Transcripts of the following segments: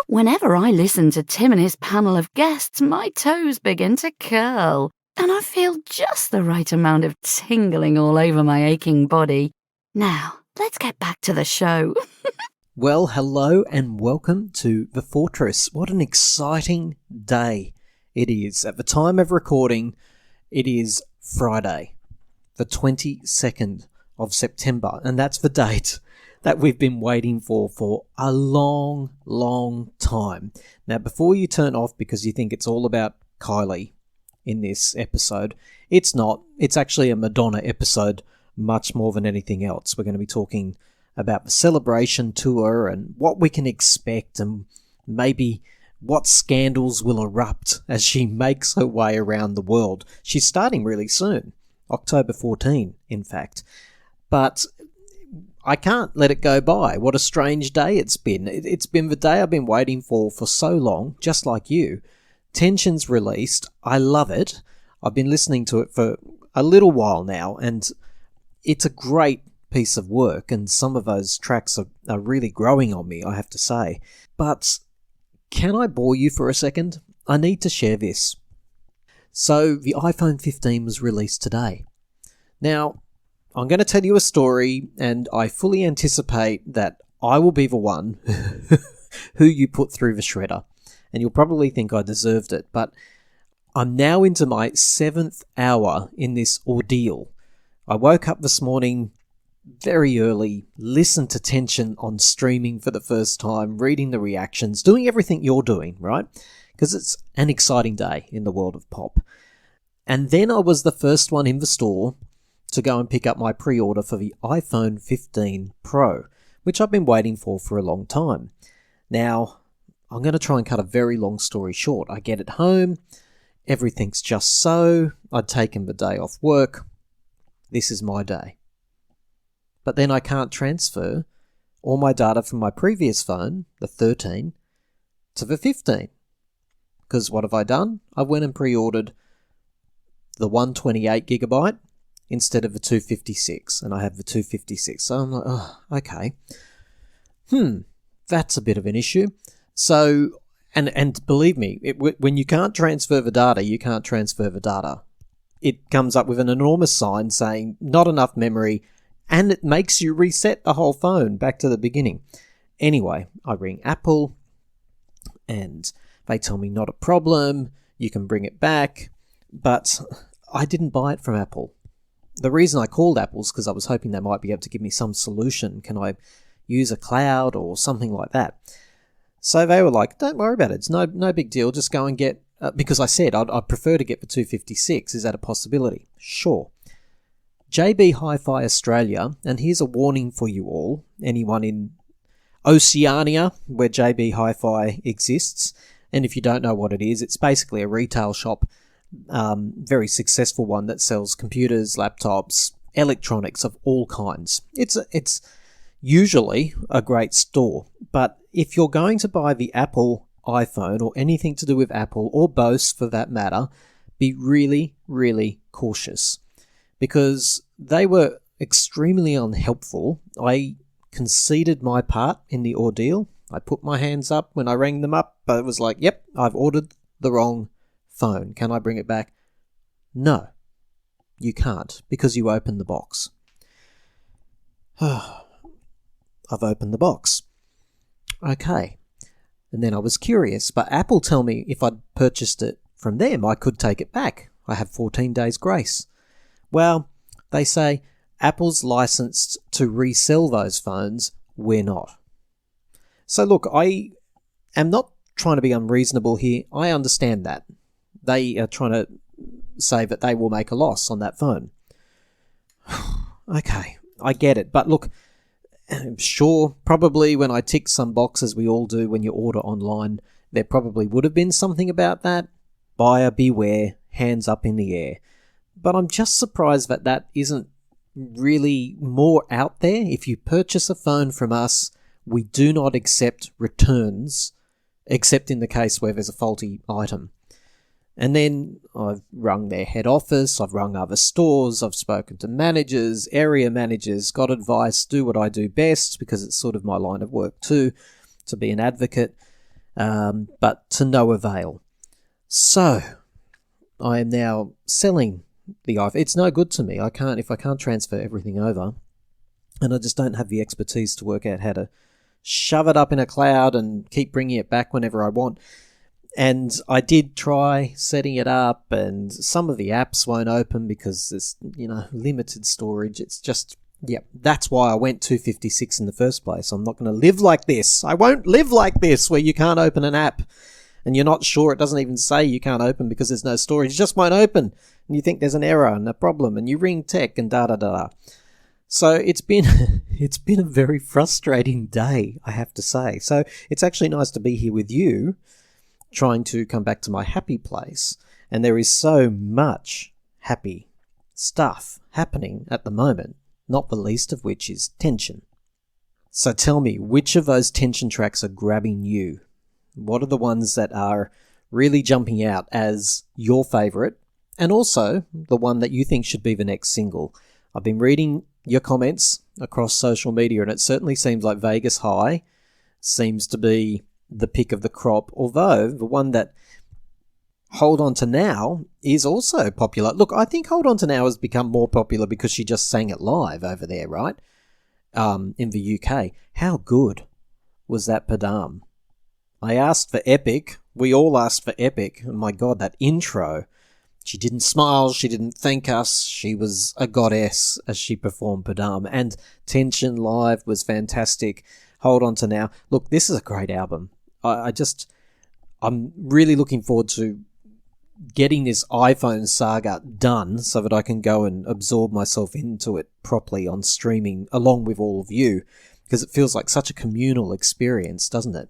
Whenever I listen to Tim and his panel of guests, my toes begin to curl, and I feel just the right amount of tingling all over my aching body. Now, let's get back to the show. Well, hello and welcome to The Fortress. What an exciting day it is. At the time of recording, it is Friday, the 22nd of September, and that's the date that we've been waiting for a long, long time. Now, before you turn off because you think it's all about Kylie in this episode, it's not. It's actually a Madonna episode much more than anything else. We're going to be talking about the celebration tour and what we can expect and maybe what scandals will erupt as she makes her way around the world. She's starting really soon, October 14, in fact. But I can't let it go by. What a strange day it's been. It's been the day I've been waiting for so long, just like you. Tension's released. I love it. I've been listening to it for a little while now, and it's a great piece of work, and some of those tracks are really growing on me, I have to say. But can I bore you for a second? I need to share this. So the iPhone 15 was released today. Now, I'm going to tell you a story, and I fully anticipate that I will be the one who you put through the shredder. And you'll probably think I deserved it, but I'm now into my 7th hour in this ordeal. I woke up this morning very early, listened to Tension on streaming for the first time, reading the reactions, doing everything you're doing, right? Because it's an exciting day in the world of pop. And then I was the first one in the store to go and pick up my pre-order for the iPhone 15 Pro, which I've been waiting for a long time. Now, I'm going to try and cut a very long story short. I get it home, everything's just so, I'd taken the day off work, this is my day. But then I can't transfer all my data from my previous phone, the 13, to the 15. Because what have I done? I went and pre-ordered the 128GB instead of the 256, and I have the 256. So I'm like, oh, okay. That's a bit of an issue. So, and believe me, when you can't transfer the data, you can't transfer the data. It comes up with an enormous sign saying, not enough memory, and it makes you reset the whole phone back to the beginning. Anyway, I ring Apple, and they tell me not a problem, you can bring it back, but I didn't buy it from Apple. The reason I called Apple is because I was hoping they might be able to give me some solution. Can I use a cloud or something like that? So they were like, don't worry about it, it's no big deal, just go and get, because I said I'd prefer to get the 256, is that a possibility? Sure. JB Hi-Fi Australia, and here's a warning for you all, anyone in Oceania where JB Hi-Fi exists, and if you don't know what it is, it's basically a retail shop, very successful one that sells computers, laptops, electronics of all kinds. It's usually a great store, but if you're going to buy the Apple iPhone or anything to do with Apple, or both for that matter, be really, really cautious. Because they were extremely unhelpful. I conceded my part in the ordeal. I put my hands up when I rang them up, but it was like, yep, I've ordered the wrong phone. Can I bring it back? No, you can't, because you opened the box. I've opened the box. Okay. And then I was curious, but Apple tell me if I'd purchased it from them, I could take it back. I have 14 days grace. Well, they say Apple's licensed to resell those phones, we're not. So look, I am not trying to be unreasonable here. I understand that. They are trying to say that they will make a loss on that phone. Okay, I get it. But look, sure, probably when I tick some boxes we all do when you order online, there probably would have been something about that. Buyer beware, hands up in the air. But I'm just surprised that that isn't really more out there. If you purchase a phone from us, we do not accept returns, except in the case where there's a faulty item. And then I've rung their head office, I've rung other stores, I've spoken to managers, area managers, got advice, do what I do best, because it's sort of my line of work too, to be an advocate. but to no avail. So I am now selling the iPhone. It's no good to me. If I can't transfer everything over, and I just don't have the expertise to work out how to shove it up in a cloud and keep bringing it back whenever I want. And I did try setting it up, and some of the apps won't open because there's, limited storage. It's just, that's why I went 256 in the first place. I'm not going to live like this. I won't live like this where you can't open an app and you're not sure. It doesn't even say you can't open because there's no storage. It just won't open. And you think there's an error and a problem, and you ring tech and da-da-da-da. So it's been a very frustrating day, I have to say. So it's actually nice to be here with you, trying to come back to my happy place. And there is so much happy stuff happening at the moment, not the least of which is tension. So tell me, which of those tension tracks are grabbing you? What are the ones that are really jumping out as your favourite, and also the one that you think should be the next single? I've been reading your comments across social media, and it certainly seems like Vegas High seems to be the pick of the crop, although the one that Hold On To Now is also popular. Look, I think Hold On To Now has become more popular because she just sang it live over there, right? In the UK. How good was that Padam? I asked for epic. We all asked for epic. And my God, that intro. She didn't smile. She didn't thank us. She was a goddess as she performed Padam. And Tension live was fantastic. Hold On To Now. Look, this is a great album. I'm really looking forward to getting this iPhone saga done so that I can go and absorb myself into it properly on streaming along with all of you, because it feels like such a communal experience, doesn't it?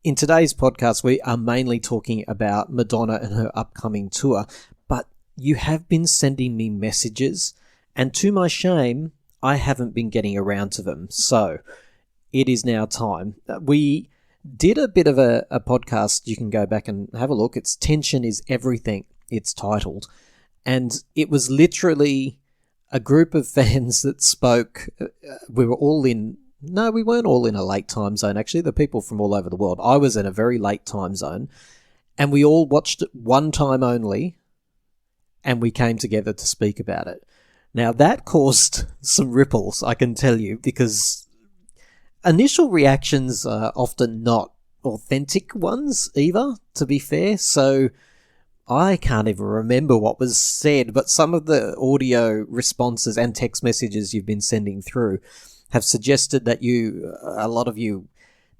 In today's podcast, we are mainly talking about Madonna and her upcoming tour, but you have been sending me messages, and to my shame, I haven't been getting around to them. So it is now time. We did a bit of a podcast. You can go back and have a look. It's Tension Is Everything, it's titled. And it was literally a group of fans that spoke. We weren't all in a late time zone, actually. The people from all over the world. I was in a very late time zone. And we all watched it one time only. And we came together to speak about it. Now, that caused some ripples, I can tell you, because initial reactions are often not authentic ones either, to be fair. So I can't even remember what was said, but some of the audio responses and text messages you've been sending through have suggested that a lot of you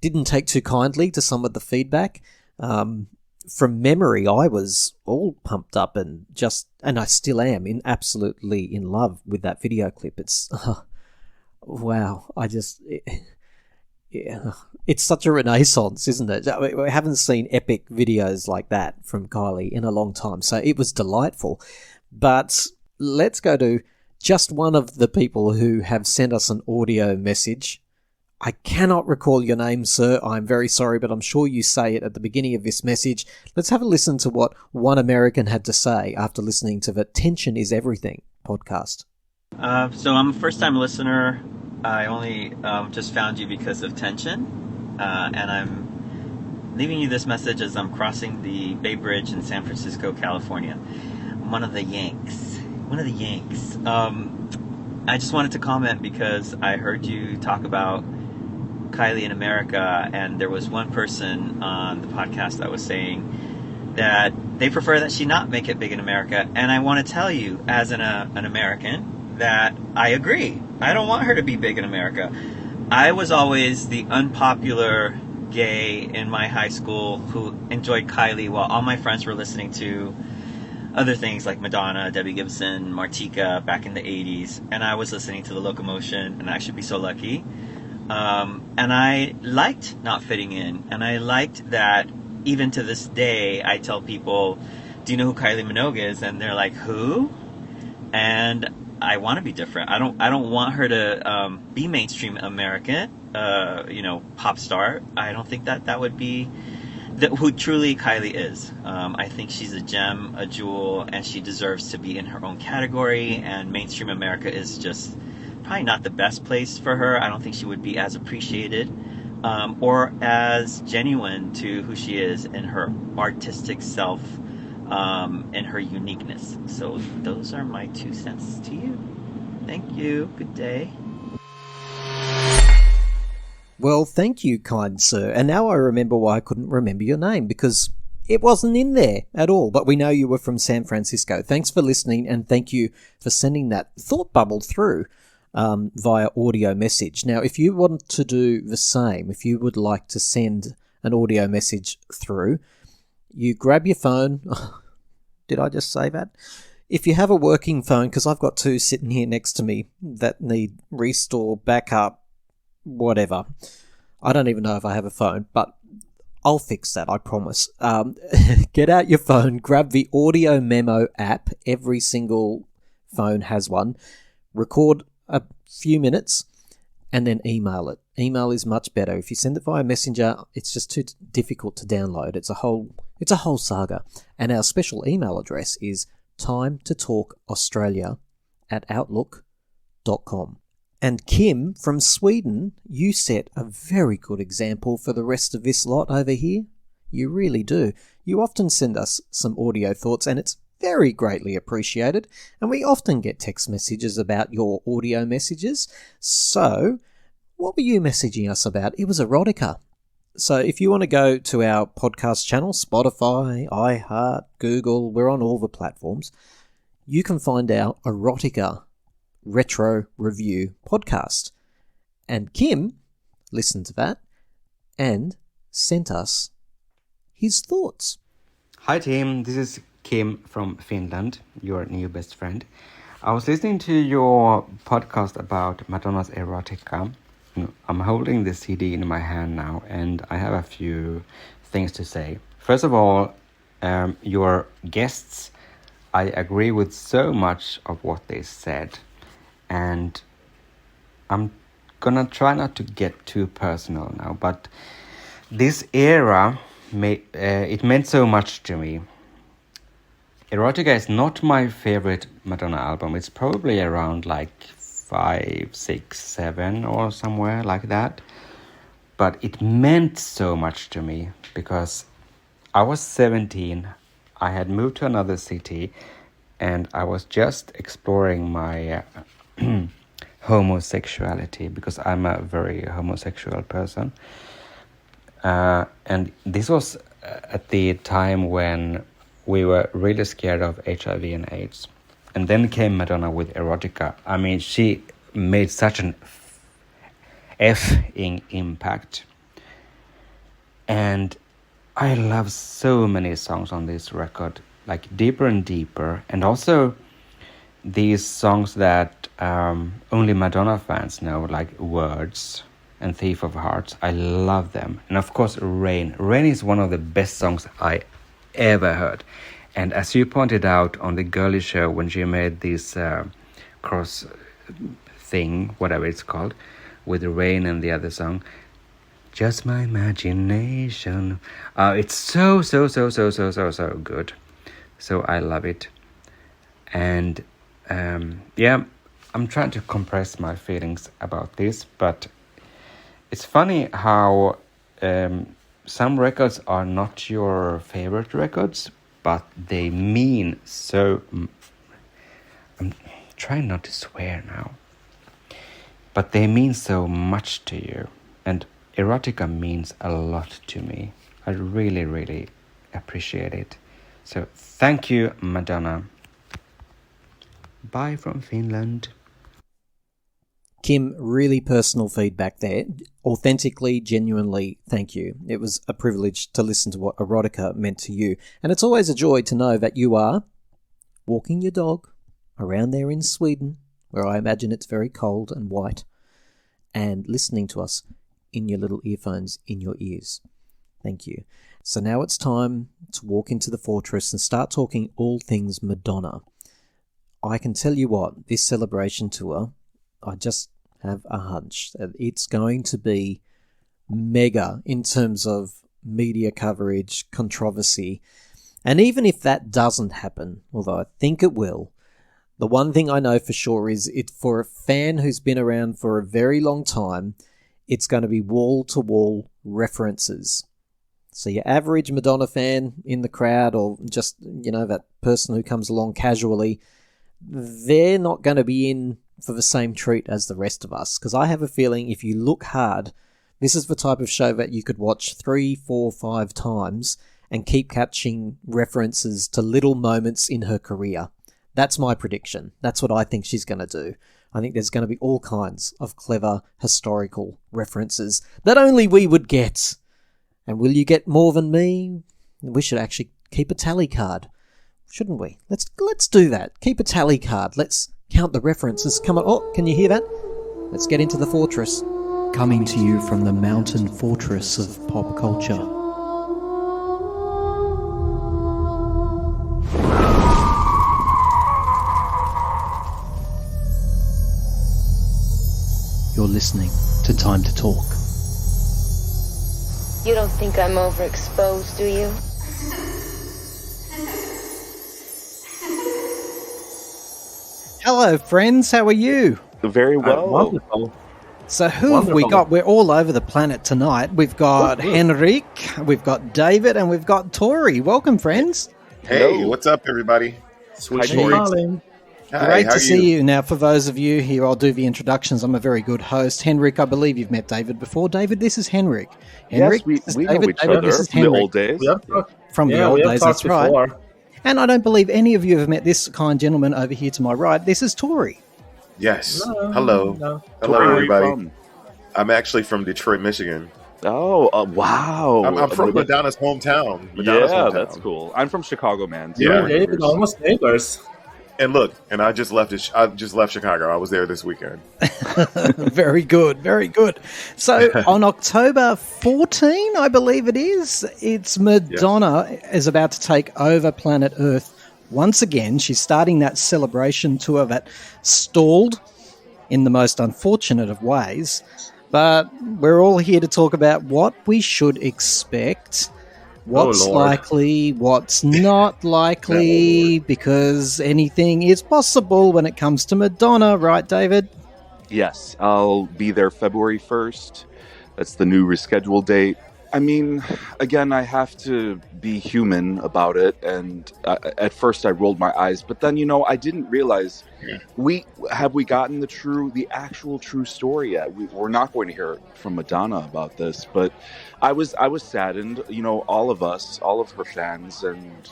didn't take too kindly to some of the feedback. From memory, I was all pumped up and I still am absolutely in love with that video clip. It's, wow. It's such a renaissance, isn't it? We haven't seen epic videos like that from Kylie in a long time, so it was delightful. But let's go to just one of the people who have sent us an audio message. I cannot recall your name, sir. I'm very sorry, but I'm sure you say it at the beginning of this message. Let's have a listen to what one American had to say after listening to the Tension Is Everything podcast. So I'm a first-time listener. I only just found you because of Tension, and I'm leaving you this message as I'm crossing the Bay Bridge in San Francisco, California. I'm one of the Yanks. I just wanted to comment because I heard you talk about Kylie in America, and there was one person on the podcast that was saying that they prefer that she not make it big in America, and I want to tell you, as an American, that I agree. I don't want her to be big in America. I was always the unpopular gay in my high school who enjoyed Kylie while all my friends were listening to other things like Madonna, Debbie Gibson, Martika back in the 80s, and I was listening to The Locomotion, and I should be so lucky. And I liked not fitting in, and I liked that even to this day I tell people, do you know who Kylie Minogue is? And they're like, who? And I want to be different. I don't want her to be mainstream American, pop star. I don't think that would be who truly Kylie is. I think she's a gem, a jewel, and she deserves to be in her own category, and mainstream America is just probably not the best place for her. I don't think she would be as appreciated or as genuine to who she is and her artistic self, and her uniqueness. So those are my 2 cents to you. Thank you. Good day. Well, thank you, kind sir. And now I remember why I couldn't remember your name, because it wasn't in there at all. But we know you were from San Francisco. Thanks for listening, and thank you for sending that thought bubble through via audio message. Now, if you want to do the same, if you would like to send an audio message through, you grab your phone. Did I just say that? If you have a working phone, because I've got 2 sitting here next to me that need restore, backup, whatever. I don't even know if I have a phone, but I'll fix that, I promise. Get out your phone, grab the audio memo app. Every single phone has one. Record a few minutes and then email it. Email is much better. If you send it via Messenger, it's just too difficult to download. It's a whole saga. And our special email address is timetotalkaustralia@outlook.com. And Kim from Sweden, you set a very good example for the rest of this lot over here. You really do. You often send us some audio thoughts, and it's very greatly appreciated. And we often get text messages about your audio messages. So, what were you messaging us about? It was erotica. So if you want to go to our podcast channel, Spotify, iHeart, Google, we're on all the platforms, you can find our erotica retro review podcast. And Kim listened to that and sent us his thoughts. Hi team, this is Kim from Finland, your new best friend. I was listening to your podcast about Madonna's erotica. I'm holding the CD in my hand now, and I have a few things to say. First of all, your guests, I agree with so much of what they said. And I'm gonna try not to get too personal now, but this era, it meant so much to me. Erotica is not my favorite Madonna album. It's probably around like 5, 6, 7 or somewhere like that. But it meant so much to me because I was 17, I had moved to another city, and I was just exploring my homosexuality, because I'm a very homosexual person. And this was at the time when we were really scared of HIV and AIDS. And then came Madonna with erotica. I mean, she made such an effing impact. And I love so many songs on this record, like Deeper and Deeper, and also these songs that only Madonna fans know, like Words and Thief of Hearts. I love them. And of course, Rain. Rain is one of the best songs I ever heard. And as you pointed out on the Girly Show, when she made this cross thing, whatever it's called, with Rain and the other song, Just My Imagination. It's so good. So I love it. And I'm trying to compress my feelings about this, but it's funny how some records are not your favorite records, but they mean so... I'm trying not to swear now. But they mean so much to you. And erotica means a lot to me. I really, really appreciate it. So thank you, Madonna. Bye from Finland. Kim, really personal feedback there. Authentically, genuinely, thank you. It was a privilege to listen to what erotica meant to you. And it's always a joy to know that you are walking your dog around there in Sweden, where I imagine it's very cold and white, and listening to us in your little earphones in your ears. Thank you. So now it's time to walk into the fortress and start talking all things Madonna. I can tell you what, this celebration tour, I just have a hunch that it's going to be mega in terms of media coverage, controversy. And even if that doesn't happen, although I think it will, the one thing I know for sure is it, for a fan who's been around for a very long time, it's going to be wall-to-wall references. So your average Madonna fan in the crowd, or just, that person who comes along casually, they're not going to be in for the same treat as the rest of us. Because I have a feeling if you look hard, this is the type of show that you could watch 3, 4, 5 times and keep catching references to little moments in her career. That's my prediction. That's what I think she's going to do. I think there's going to be all kinds of clever historical references that only we would get. And will you get more than me? We should actually keep a tally card, shouldn't we? Let's do that. Keep a tally card. Let's count the references. Come on. Oh, can you hear that? Let's get into the fortress. Coming to you from the mountain fortress of pop culture. You're listening to Time to Talk. You don't think I'm overexposed, do you? Hello, friends. How are you? Very well. Wonderful. So who have we got? We're all over the planet tonight. We've got Henrik, we've got David, and we've got Tori. Welcome, friends. Hey, Hello. what's up, everybody? Sweet Tori. darling. Hi, Great how to are see you. Now, for those of you here, I'll do the introductions. I'm a very good host. Henrik, I believe you've met David before. David, this is Henrik. Henrik, Yes, this is we know David. each David, other this is from the Henrik. old days. We have talked, From the yeah, old we have days, talked that's right. before. And I don't believe any of you have met this kind gentleman over here to my right. This is Tori. Yes. No, Hello. no. Hello, Where are you everybody. from? I'm actually from Detroit, Michigan. Oh, wow. I'm from Madonna's hometown. Madonna's Yeah, hometown. that's cool. I'm from Chicago, man. Yeah. You We're and David neighbors. almost neighbors. And look, and I just left. I just left Chicago. I was there this weekend. Very good, very good. So on October 14, I believe it is, it's Madonna is about to take over planet Earth once again. She's starting that celebration tour that stalled in the most unfortunate of ways. But we're all here to talk about what we should expect, what's Lord. likely, what's not likely, because anything is possible when it comes to Madonna, right, David? Yes, I'll be there February 1st. That's the new rescheduled date. I mean, again, I have to be human about it. And at first I rolled my eyes, but then, I didn't realize we gotten the actual true story yet. We're not going to hear from Madonna about this, but I was saddened, all of us, all of her fans. And,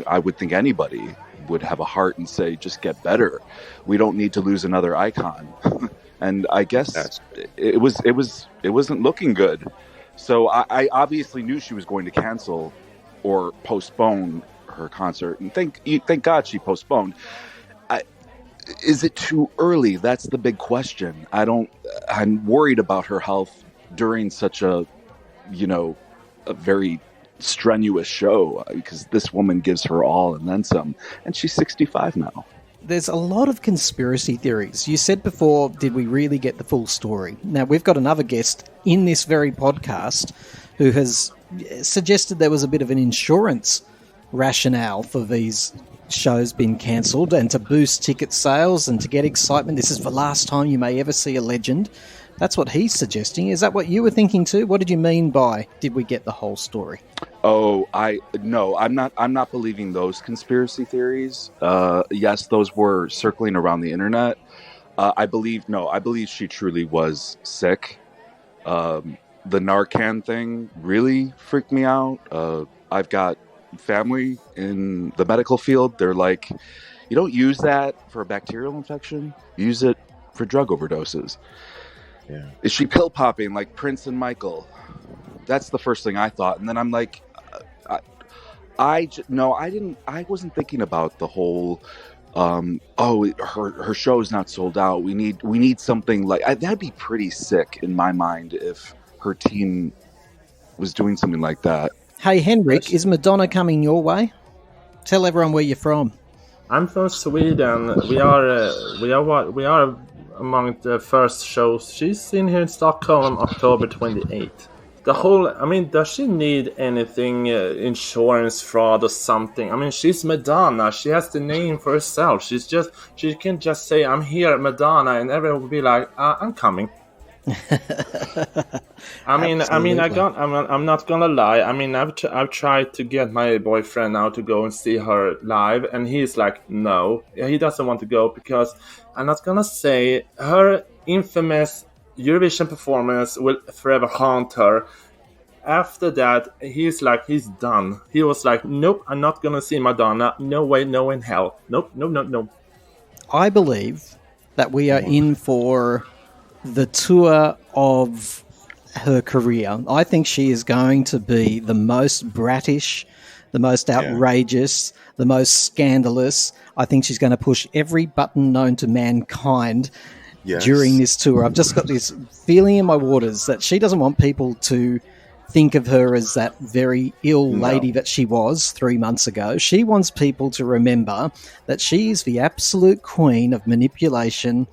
I would think anybody would have a heart and say, just get better. We don't need to lose another icon. And I guess it wasn't looking good. So I obviously knew she was going to cancel or postpone her concert, and thank God she postponed. Is it too early? That's the big question. I'm worried about her health during such a very strenuous show, because this woman gives her all and then some, and she's 65 now. There's a lot of conspiracy theories. You said before, did we really get the full story? Now, we've got another guest in this very podcast who has suggested there was a bit of an insurance rationale for these shows being cancelled, and to boost ticket sales and to get excitement. This is the last time you may ever see a legend. That's what he's suggesting. Is that what you were thinking too? What did you mean by, did we get the whole story? Oh, no, I'm not believing those conspiracy theories. Yes, those were circling around the internet. I believe she truly was sick. The Narcan thing really freaked me out. I've got family in the medical field. They're like, you don't use that for a bacterial infection. Use it for drug overdoses. Yeah. Is she pill popping like Prince and Michael? That's the first thing I thought. And then I'm like, I wasn't thinking about the whole, her show's not sold out. We need something like, that'd be pretty sick in my mind if her team was doing something like that. Hey, Henrik, is Madonna coming your way? Tell everyone where you're from. I'm from Sweden. We are among the first shows. She's in here in Stockholm, October 28th. Does she need anything, insurance fraud or something? I mean, she's Madonna. She has the name for herself. She can just say, I'm here, Madonna, and everyone will be like, I'm coming. I'm not gonna lie. I mean, I've tried to get my boyfriend now to go and see her live, and he's like, no, he doesn't want to go because I'm not gonna say her infamous Eurovision performance will forever haunt her. After that, he's done. He was like, nope, I'm not gonna see Madonna. No way, no in hell. Nope, no. I believe that we are in for the tour of her career. I think she is going to be the most brattish, the most outrageous, the most scandalous. I think she's going to push every button known to mankind during this tour. I've just got this feeling in my waters that she doesn't want people to think of her as that very ill lady that she was 3 months ago. She wants people to remember that she is the absolute queen of manipulation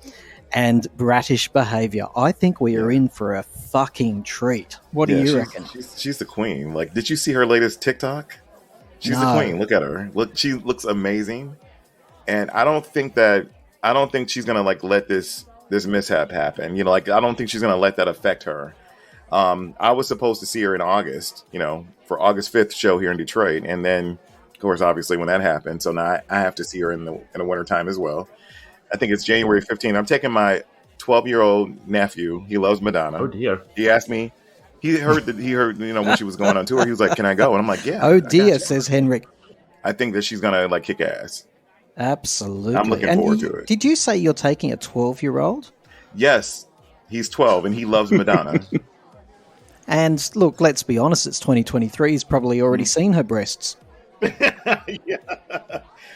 and brattish behavior. I think we are in for a fucking treat. What do you reckon? She's the queen. Like, did you see her latest TikTok? She's the queen. Look at her. Look, she looks amazing. And I don't think she's gonna like let this mishap happen. You know, like I don't think she's gonna let that affect her. I was supposed to see her in August, you know, for August 5th show here in Detroit. And then, of course, obviously when that happened. So now I have to see her in the wintertime as well. I think it's January 15th. I'm taking my 12-year-old nephew. He loves Madonna. Oh, dear. He asked me, he heard, you know, when she was going on tour, he was like, can I go? And I'm like, yeah. Oh, dear, says Henrik. I think that she's going to like kick ass. Absolutely. I'm looking forward to it. Did you say you're taking a 12-year-old? Yes. He's 12 and he loves Madonna. And look, let's be honest, it's 2023. He's probably already seen her breasts. Yeah.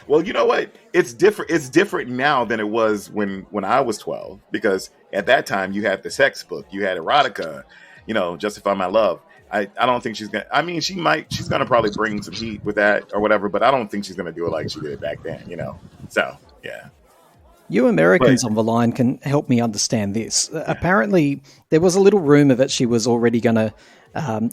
Well, you know what? It's different. It's different now than it was when I was 12, because at that time you had the sex book, you had erotica, you know, Justify My Love. I don't think she's gonna. I mean, she's gonna probably bring some heat with that or whatever, but I don't think she's gonna do it like she did back then, you know. So yeah. You Americans on the line can help me understand this. Apparently, there was a little rumor that she was already going to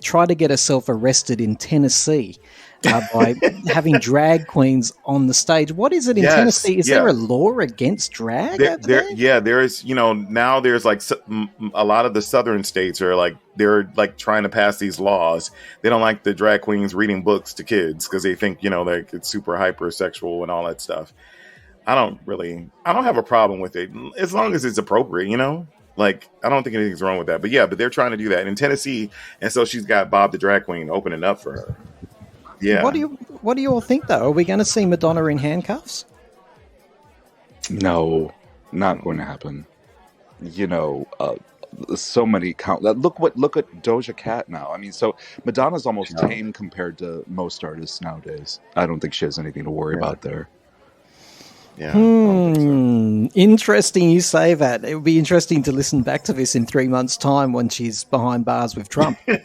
try to get herself arrested in Tennessee by having drag queens on the stage. What is it in Tennessee? Is there a law against drag? There is. You know, now there's like a lot of the southern states are like they're like trying to pass these laws. They don't like the drag queens reading books to kids because they think, you know, like it's super hypersexual and all that stuff. I don't have a problem with it as long as it's appropriate, you know? Like, I don't think anything's wrong with that. But yeah, they're trying to do that in Tennessee. And so she's got Bob the drag queen opening up for her. Yeah. What do you all think, though? Are we going to see Madonna in handcuffs? No, not going to happen. You know, so many look at Doja Cat now. I mean, so Madonna's almost tame compared to most artists nowadays. I don't think she has anything to worry about there. Yeah. Interesting you say that. It would be interesting to listen back to this in 3 months' time when she's behind bars with Trump. You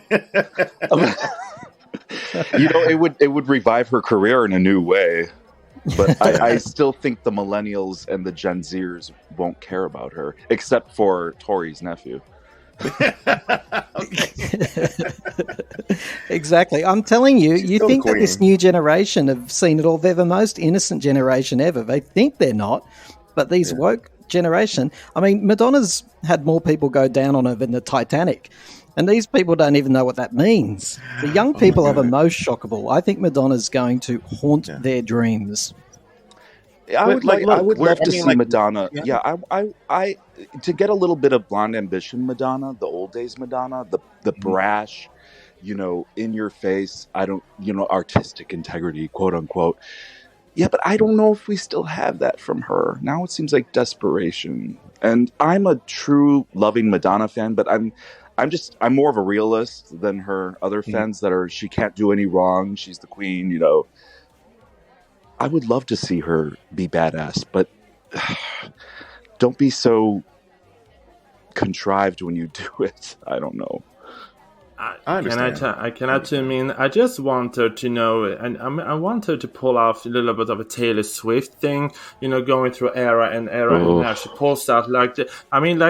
know, it would revive her career in a new way. But I still think the millennials and the Gen Zers won't care about her, except for Tori's nephew. Exactly. I'm telling you, you think that this new generation have seen it all. They're the most innocent generation ever. They think they're not, but these woke generation, I mean, Madonna's had more people go down on her than the Titanic. And these people don't even know what that means. The young people are the most shockable. I think Madonna's going to haunt their dreams. I would love to see Madonna. Yeah, I to get a little bit of blonde ambition Madonna, the old days Madonna, the brash, you know, in your face, artistic integrity, quote unquote. Yeah, but I don't know if we still have that from her. Now it seems like desperation. And I'm a true loving Madonna fan, but I'm more of a realist than her other fans that are, she can't do any wrong, she's the queen, you know. I would love to see her be badass, but don't be so contrived when you do it. I don't know. I understand. I just want her to know, and I want her to pull off a little bit of a Taylor Swift thing, you know, going through era, and now she pulls out like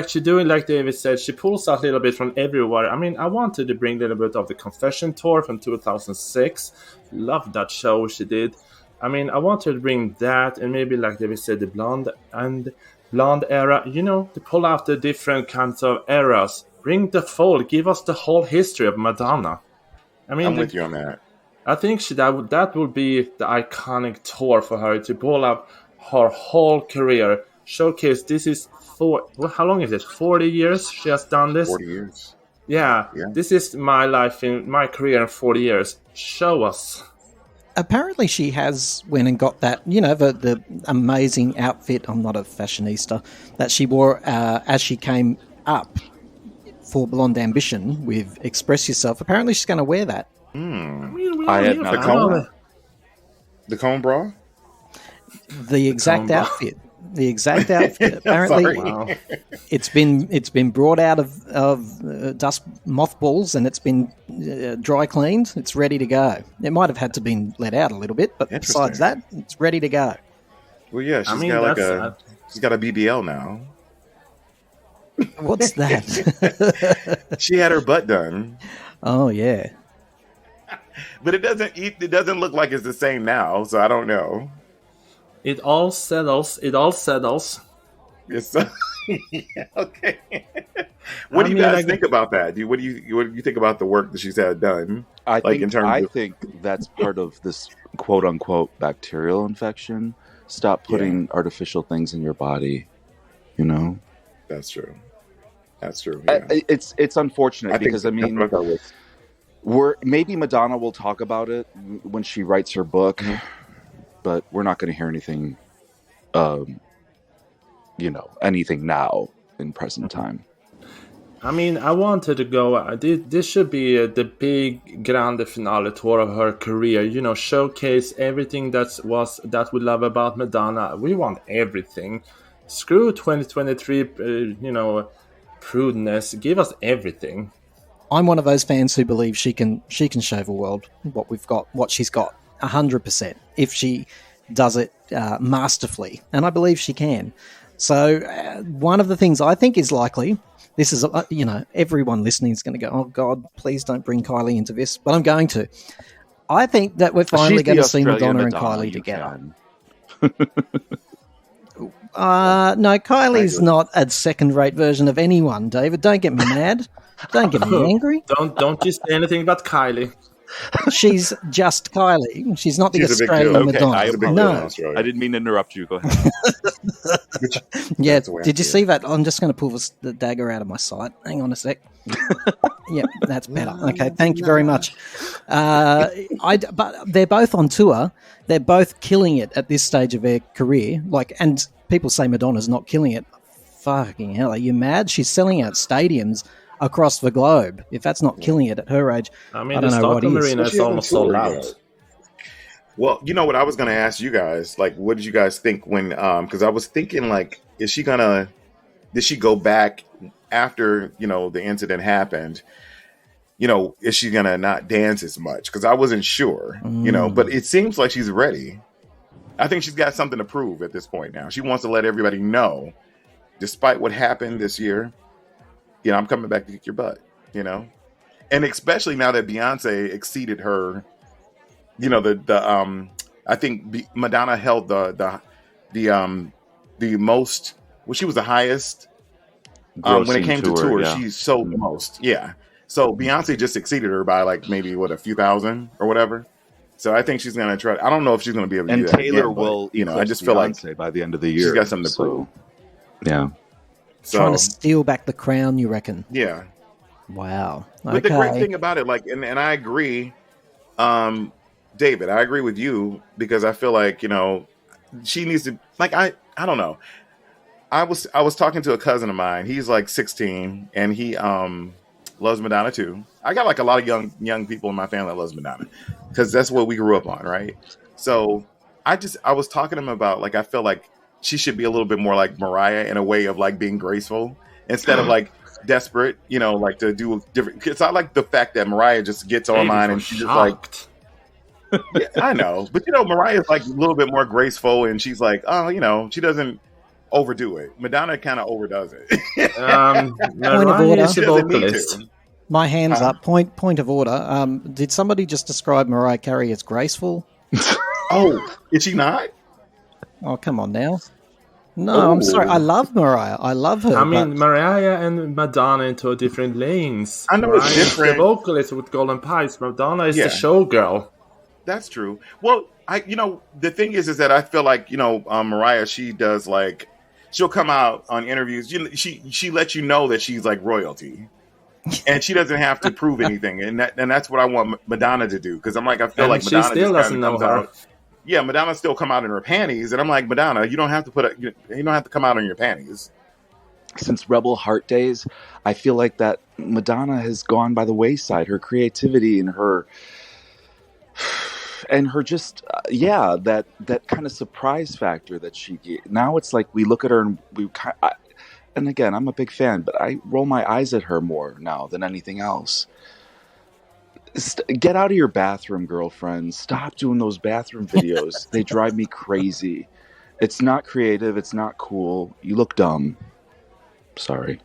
she doing, like David said, she pulls out a little bit from everywhere. I mean, I want her to bring a little bit of the Confession tour from 2006. Love that show she did. I mean, I want her to bring that, and maybe, like David said, the blonde, and blonde era. To pull out the different kinds of eras. Bring the full. Give us the whole history of Madonna. I mean, I'm with you on that. I think that would be the iconic tour for her, to pull up her whole career, showcase. This is how long is it? 40 years she has done this. 40 years. Yeah, this is my life in my career in 40 years. Show us. Apparently she has went and got that, the amazing outfit, I'm not a fashionista, that she wore as she came up for Blonde Ambition with Express Yourself. Apparently she's going to wear that. I mean, I had not the cone bra? The exact outfit. The exact outfit. Apparently, it's been brought out of dust mothballs and it's been dry cleaned. It's ready to go. It might have had to been let out a little bit, but besides that, it's ready to go. Well, yeah, she's got a BBL now. What's that? She had her butt done. Oh yeah, but it doesn't look like it's the same now. So I don't know. It all settles. Yes. Okay. What do you guys think about that? What do you think about the work that she's had done? I think that's part of this quote unquote bacterial infection. Stop putting artificial things in your body. That's true. Yeah. It's unfortunate because maybe Madonna will talk about it when she writes her book. Mm-hmm. But we're not going to hear anything, anything now in present time. I mean, I wanted to go. This should be the big grande finale tour of her career. Showcase everything that we love about Madonna. We want everything. Screw 2023. Prudeness. Give us everything. I'm one of those fans who believe she can show the world what she's got. 100% if she does it masterfully, and I believe she can. So one of the things I think is likely, this is everyone listening is going to go, oh God, please don't bring Kylie into this, but I'm going to. I think that we're finally going to see Madonna and Kylie together. No, Kylie's not a second-rate version of anyone, David. Don't get me mad. Don't get me angry. Don't you say anything about Kylie. She's just Kylie. She's not the Australian Madonna. I didn't mean to interrupt you. Go ahead. Yeah, did you see that? I'm just going to pull the dagger out of my sight. Hang on a sec. Yeah, that's better. Okay, thank you very much. But they're both on tour. They're both killing it at this stage of their career. And people say Madonna's not killing it. Fucking hell, are you mad? She's selling out stadiums across the globe. If that's not killing it at her age, I don't know what is. Arena is almost sold out. Well, you know what I was going to ask you guys? What did you guys think when? Because I was thinking, did she go back after the incident happened? Is she gonna not dance as much? Because I wasn't sure. But it seems like she's ready. I think she's got something to prove at this point now. She wants to let everybody know, despite what happened this year. I'm coming back to kick your butt, and especially now that Beyonce exceeded her, I think Madonna held the most. Well, she was the highest when it came to tours. Yeah. She sold the most. Yeah. So Beyonce just exceeded her by maybe a few thousand or whatever. So I think she's gonna try. I don't know if she's gonna be able to do that. And Taylor will. I just feel like by the end of the year she's got something to prove. Yeah. Trying to steal back the crown, you reckon? Yeah. Wow. Okay. But the great thing about it, and I agree, David, I agree with you because I feel like, she needs to, I don't know. I was talking to a cousin of mine. He's 16 and he loves Madonna too. I got a lot of young people in my family that loves Madonna because that's what we grew up on, right? So I was talking to him about I feel like she should be a little bit more like Mariah in a way of being graceful instead of desperate, to do different. It's not like the fact that Mariah just gets online and she's just yeah, I know, but Mariah's a little bit more graceful and she's she doesn't overdo it. Madonna kind of overdoes it. Point of order. My hands up. Point of order. Did somebody just describe Mariah Carey as graceful? Oh, is she not? Oh, come on now. No, I'm sorry. I love Mariah. I love her. I mean, but Mariah and Madonna into different lanes. I know it's Mariah is different. the vocalist with Golden Pipes. Madonna is Yeah. the showgirl. That's true. Well, the thing is that I feel like, Mariah, she does like, she'll come out on interviews. She lets you know that she's like royalty, and she doesn't have to prove anything. And that's what I want Madonna to do. Because I'm like, I feel like she Madonna still just doesn't know comes her. out. Yeah, Madonna still come out in her panties, and I'm like, Madonna, you don't have to you don't have to come out in your panties. Since Rebel Heart days, I feel like that Madonna has gone by the wayside. Her creativity and her just that kind of surprise factor that she gave. Now it's like we look at her and and again, I'm a big fan, but I roll my eyes at her more now than anything else. Get out of your bathroom, girlfriend. Stop doing those bathroom videos. They drive me crazy. It's not creative. It's not cool. You look dumb. Sorry.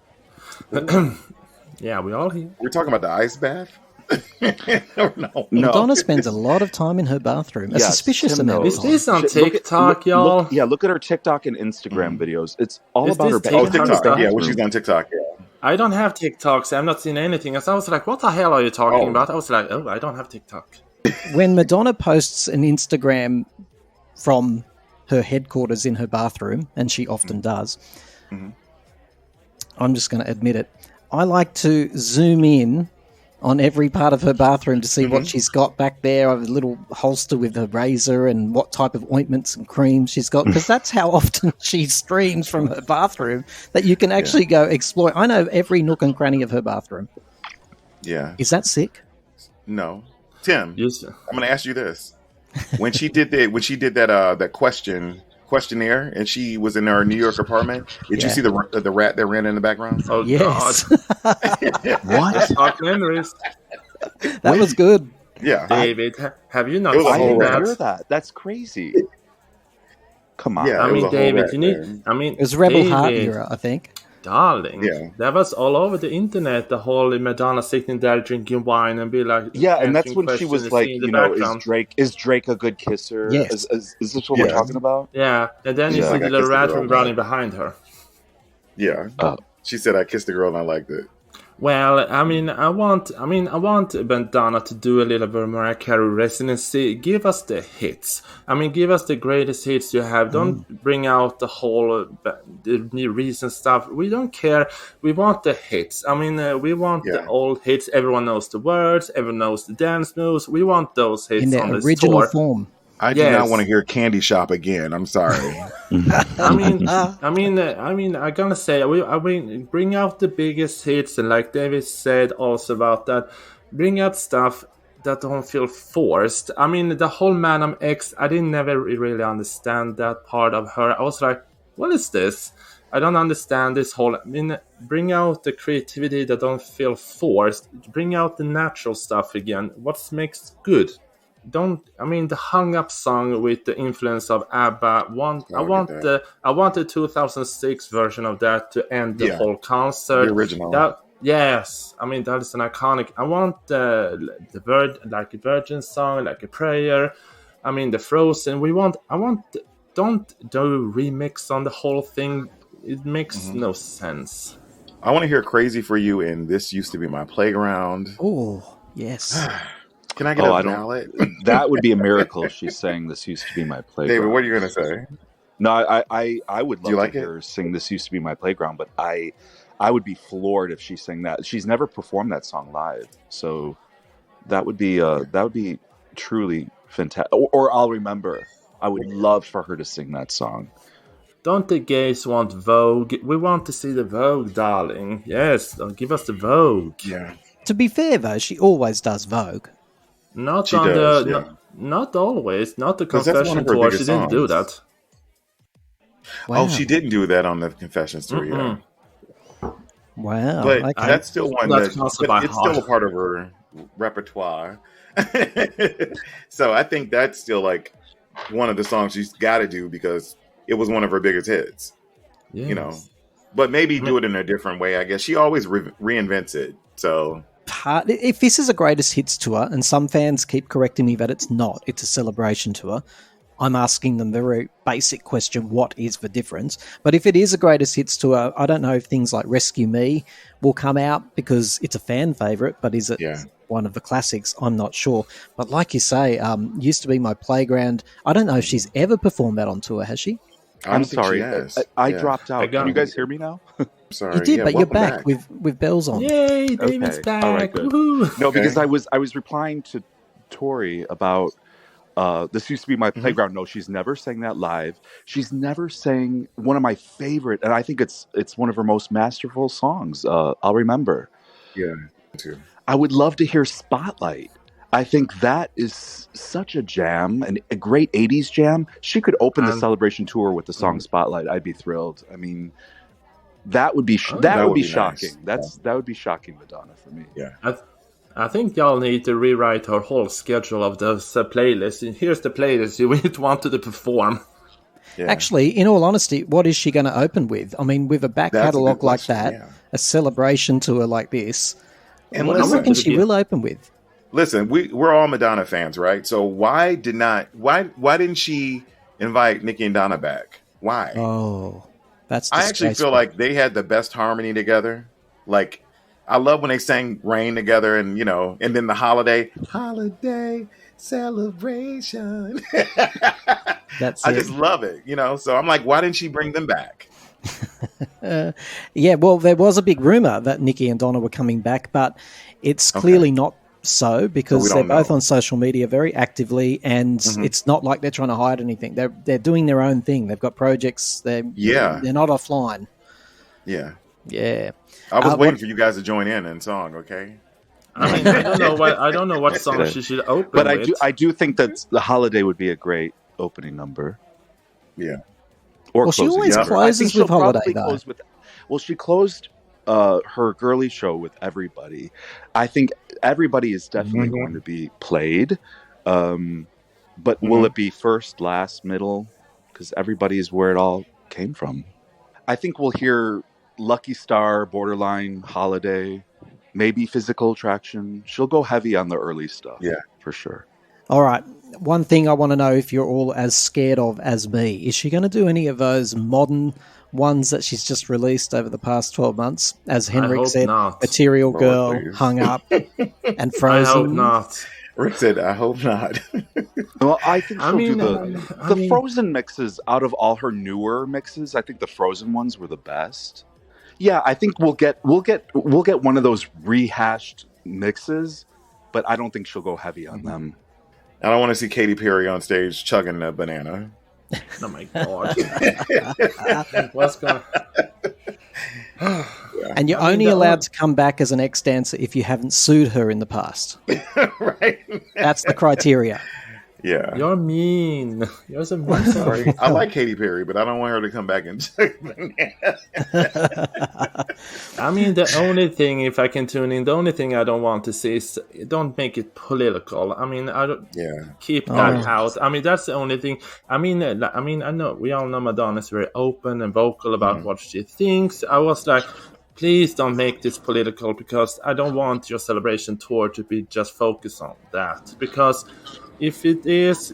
Yeah, we all here. We're talking about the ice bath? No. Madonna spends a lot of time in her bathroom. A suspicious amount of Is time. this on TikTok, y'all? Look at her TikTok and Instagram videos. It's all Is about her this bathroom. TikTok. Yeah, when she's on TikTok. Yeah. I don't have TikTok, so I'm not seeing anything. So I was like, what the hell are you talking about? I was like, I don't have TikTok. When Madonna posts an Instagram from her headquarters in her bathroom, and she often does, I'm just going to admit it, I like to zoom in on every part of her bathroom to see what she's got back there. I have a little holster with her razor and what type of ointments and creams she's got, because that's how often she streams from her bathroom that you can actually go explore. I know every nook and cranny of her bathroom. Yeah. Is that sick? No. Tim, Yes. I'm going to ask you this. When she did that questionnaire and she was in her New York apartment, did you see the rat that ran in the background? Oh, Yes. What? documentaries. That was good. Yeah. David, have you not It was a I whole seen didn't rat. hear that. That's crazy. Come on. Yeah. I it was mean, a whole David, rat you need. there. I mean, It was Rebel David, Heart era, I think. darling. Yeah. That was all over the internet. The whole Madonna sitting there drinking wine and be like, Yeah, and that's answering when she was questions like, in the background. is Drake a good kisser? Yes. Is this what we're talking about? Yeah, and then you Yeah. see Like, the I little kissed the rat girl, from running behind her. Yeah. Oh. She said, I kissed the girl and I liked it. Well, I want Madonna to do a little bit of Mariah Carey residency. Give us the hits. Give us the greatest hits you have. Don't bring out the whole the new recent stuff. We don't care. We want the hits. We want the old hits. Everyone knows the words. Everyone knows the dance moves. We want those hits In their on the original tour. form. I do not want to hear Candy Shop again. I'm sorry. I'm gonna say, bring out the biggest hits, and like David said also about that, bring out stuff that don't feel forced. The whole Madam X, I didn't never really understand that part of her. I was like, what is this? I don't understand this whole. Bring out the creativity that don't feel forced. Bring out the natural stuff again. What makes good? The hung up song with the influence of ABBA. I want the 2006 version of that to end the whole concert. The original. That is an iconic. I want like a Virgin song, like a prayer. The Frozen. Don't do remix on the whole thing. It makes no sense. I want to hear Crazy for You and This Used to Be My Playground. Oh, yes. Can I get a ballot? That would be a miracle if she sang This Used to Be My Playground. David, what are you going to say? No, I would love to hear her sing This Used to Be My Playground, but I would be floored if she sang that. She's never performed that song live, so that would be truly fantastic. Or I'll remember. I would love for her to sing that song. Don't the gays want Vogue? We want to see the Vogue, darling. Yes, give us the Vogue. Yeah. To be fair, though, she always does Vogue. Not She on does, the, yeah. not always. Not the 'Cause that's one Confession of her tour. She biggest didn't do songs. that. Wow. Oh, she didn't do that on the Confessions tour, yeah. Wow. But Okay. that's still one That's that also but by it's heart. still a part of her repertoire. So I think that's still like one of the songs she's got to do because it was one of her biggest hits. Yes. You know, but maybe do it in a different way. I guess she always reinvents it. So If this is a greatest hits tour, and some fans keep correcting me that it's not, it's a celebration tour, I'm asking them the very basic question, what is the difference? But if it is a greatest hits tour, I don't know if things like Rescue Me will come out because it's a fan favourite, but is it one of the classics? I'm not sure. But like you say, used to be my playground. I don't know if she's ever performed that on tour, has she? I'm sorry. I dropped out. Can you guys hear me now? Sorry. You did, but you're back with bells on. Yay, David's back. All right, good. Woohoo. No, because I was replying to Tori about this used to be my playground. No, she's never sang that live. She's never sang one of my favorite, and I think it's one of her most masterful songs. I'll Remember. Yeah, me too. I would love to hear Spotlight. I think that is such a jam, and a great 80s jam. She could open the Celebration tour with the song Spotlight. I'd be thrilled. I mean, that would be shocking. Nice. That would be shocking, Madonna, for me. Yeah. I think y'all need to rewrite her whole schedule of those playlists. And here's the playlist you wanted to perform. Yeah. Actually, in all honesty, what is she going to open with? I mean, with a back catalogue like that, a Celebration tour like this, and what do you reckon she will open with? Listen, we're all Madonna fans, right? So why didn't she invite Nikki and Donna back? Why? Oh, that's I actually feel like they had the best harmony together. Like, I love when they sang Rain together, and and then the holiday celebration. I just love it, So I'm like, why didn't she bring them back? Yeah, well, there was a big rumor that Nikki and Donna were coming back, but it's clearly not so, because they're both on social media very actively, and it's not like they're trying to hide anything. They're doing their own thing. They've got projects. They're not offline. Yeah. I was waiting for you guys to join in song. Okay. I mean, I don't know what song she should open. But with. I do think that the Holiday would be a great opening number. Yeah. Or she always closes with Holiday, though. She closed her girly show with Everybody. I think Everybody is definitely going to be played. But will it be first, last, middle? Because Everybody is where it all came from. I think we'll hear Lucky Star, Borderline, Holiday, maybe Physical Attraction. She'll go heavy on the early stuff. Yeah. For sure. All right. One thing I want to know if you're all as scared of as me. Is she going to do any of those modern ones that she's just released over the past 12 months? As Henrik said, not. Material Girl, Hung Up, and Frozen. I hope not. Rick said, I hope not. Well, I think she'll do the Frozen mixes. Out of all her newer mixes, I think the Frozen ones were the best. Yeah, I think we'll get one of those rehashed mixes, but I don't think she'll go heavy on them. I don't want to see Katy Perry on stage chugging a banana. Oh my god! What's going? And you're only allowed to come back as an ex-dancer if you haven't sued her in the past. Right. That's the criteria. Yeah. You're mean. You're so mean. Sorry. I like Katy Perry, but I don't want her to come back and I mean, the only thing, if I can tune in, the only thing I don't want to see is don't make it political. I mean, I don't keep that out. I mean, that's the only thing. I mean, I know we all know Madonna is very open and vocal about what she thinks. I was like, please don't make this political, because I don't want your Celebration tour to be just focused on that, because if it is,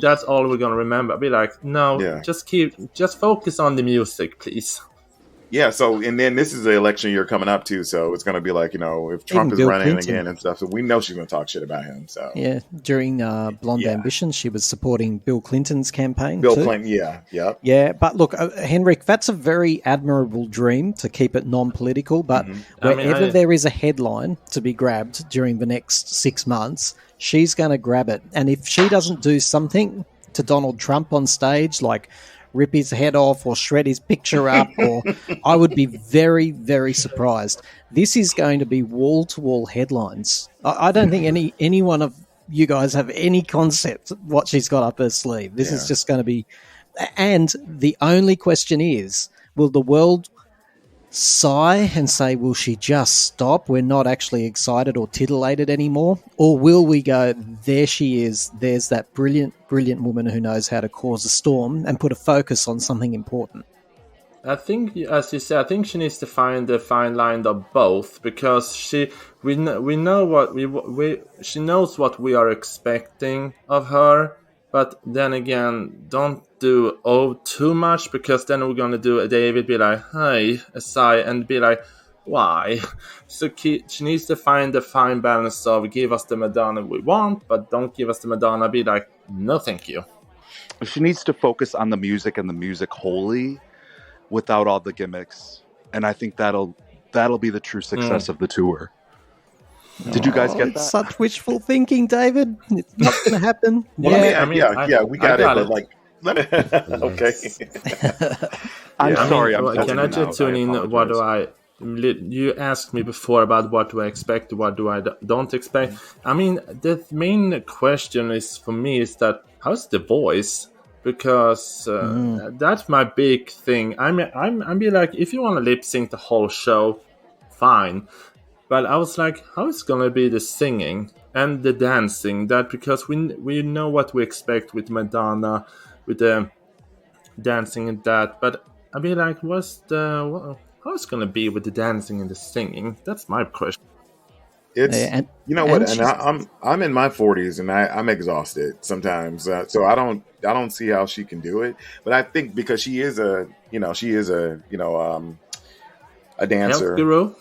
that's all we're gonna remember. Be like, no, just focus on the music, please. Yeah. So, and then this is the election year coming up too, so it's gonna be like, if Trump is running again and stuff, so we know she's gonna talk shit about him. So yeah, during Blonde Ambition, she was supporting Bill Clinton's campaign. Bill Clinton, yeah. But look, Henrik, that's a very admirable dream to keep it non-political. But wherever there is a headline to be grabbed during the next 6 months, she's going to grab it. And if she doesn't do something to Donald Trump on stage, like rip his head off or shred his picture up, or I would be very, very surprised. This is going to be wall-to-wall headlines. I don't think any one of you guys have any concept what she's got up her sleeve. This is just going to be... And the only question is, will the world sigh and say, will she just stop? We're not actually excited or titillated anymore. Or will we go, there she is, there's that brilliant, brilliant woman who knows how to cause a storm, and put a focus on something important? I think, as you said, I think she needs to find the fine line of both, because she knows what we are expecting of her, But then again, don't do too much, because then we're gonna do a David be like, hey, a sigh, and be like, why? So she needs to find the fine balance of give us the Madonna we want, but don't give us the Madonna. Be like, no, thank you. She needs to focus on the music and the music wholly, without all the gimmicks, and I think that'll be the true success of the tour. Did you guys get that? Such wishful thinking, David. It's not going to happen. Well, we got it. But like, okay. I'm sorry. Can I just tune in? What do I? You asked me before about what do I expect, what do I don't expect. I mean, the main question is for me is that how's the voice? Because that's my big thing. I'm be like, if you want to lip sync the whole show, fine. But I was like, how is gonna be the singing and the dancing? That because we know what we expect with Madonna, with the dancing and that. But I'd be like, how's gonna be with the dancing and the singing? That's my question. It's you know what, and I'm in my 40s and I'm exhausted sometimes, so I don't see how she can do it. But I think because she is a dancer, Health guru.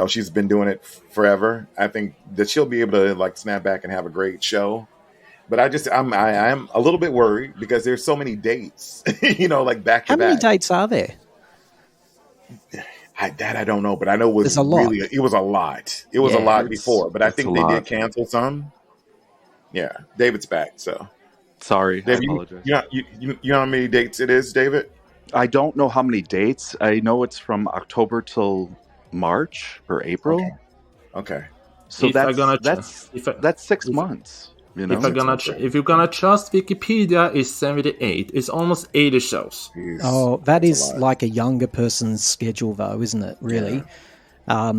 She's been doing it forever. I think that she'll be able to like snap back and have a great show. But I'm a little bit worried because there's so many dates, like back to back. How many dates are there? I don't know, but I know it was a lot. It was a lot. It was a lot before, but I think they did cancel some. Yeah, David's back, so sorry. David, I apologize. You know how many dates it is, David? I don't know how many dates. I know it's from October till March or April. Okay. So that's 6 months. If you're gonna trust Wikipedia, it's 78. It's almost 80 shows. Jeez, oh, that is like a younger person's schedule, though, isn't it? Really. Yeah.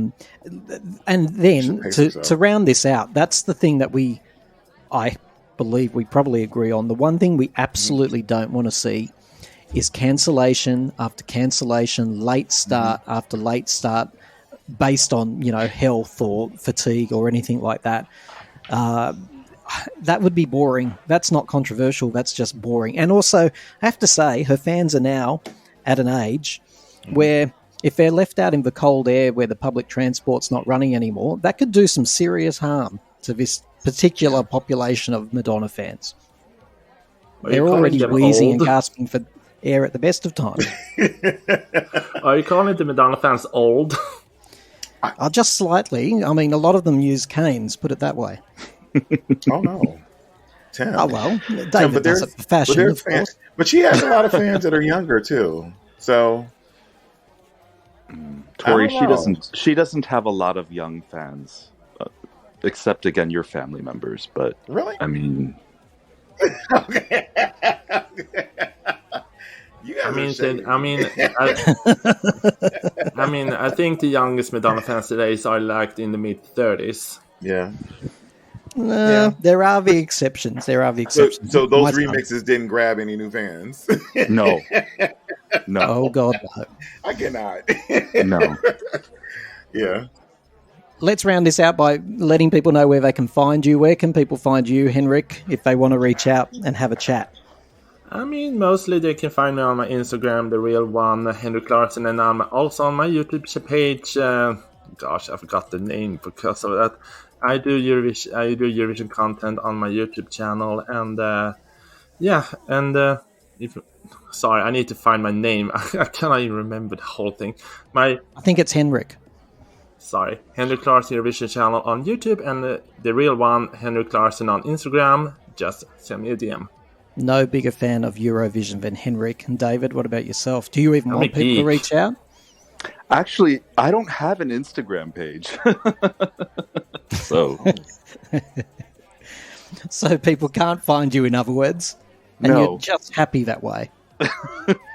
And then to round this out, that's the thing that I believe we probably agree on. The one thing we absolutely don't want to see is cancellation after cancellation, late start after late start, based on health or fatigue or anything like that. That would be boring. That's not controversial. That's just boring. And also, I have to say, her fans are now at an age where if they're left out in the cold air where the public transport's not running anymore, that could do some serious harm to this particular population of Madonna fans. They're already wheezing and gasping for air at the best of times. Are you calling the Madonna fans old? Just slightly. I mean, a lot of them use canes, put it that way. Oh no, Tim. Oh well, David does it for fashion, of course. But she has a lot of fans that are younger too. So, Tori, she doesn't have a lot of young fans, except again your family members. But really, I mean, okay. I think the youngest Madonna fans today are like in the mid-30s. Yeah. There are the exceptions. So those remixes didn't grab any new fans. No. Oh God, no. I cannot. No. Yeah. Let's round this out by letting people know where they can find you. Where can people find you, Henrik, if they want to reach out and have a chat? I mean, mostly they can find me on my Instagram, the real one, Henrik Larsson, and also on my YouTube page. Gosh, I forgot the name because of that. I do Eurovision content on my YouTube channel, and sorry, I need to find my name. I cannot even remember the whole thing. I think it's Henrik. Sorry, Henrik Larsson Eurovision channel on YouTube, and the real one, Henrik Larsson on Instagram. Just send me a DM. No bigger fan of Eurovision than Henrik. And David, what about yourself? Do you even want people to reach out? Actually, I don't have an Instagram page. So people can't find you, in other words? And you're just happy that way?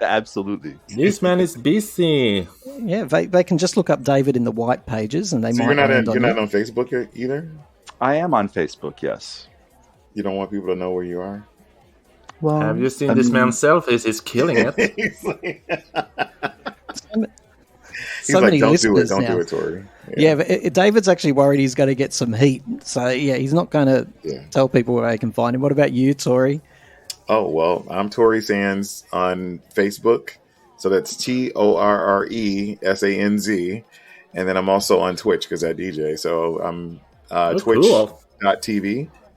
Absolutely. This man is busy. Yeah, they can just look up David in the white pages and they might. You're not on Facebook either? I am on Facebook, yes. You don't want people to know where you are? Well, have you seen this man's selfies? He's killing it. He's like, don't do it, Tori. Yeah, but David's actually worried he's going to get some heat. So, yeah, he's not going to tell people where they can find him. What about you, Tori? Oh, well, I'm Tori Sands on Facebook. So that's TORRESANZ. And then I'm also on Twitch because I DJ. So I'm Cool.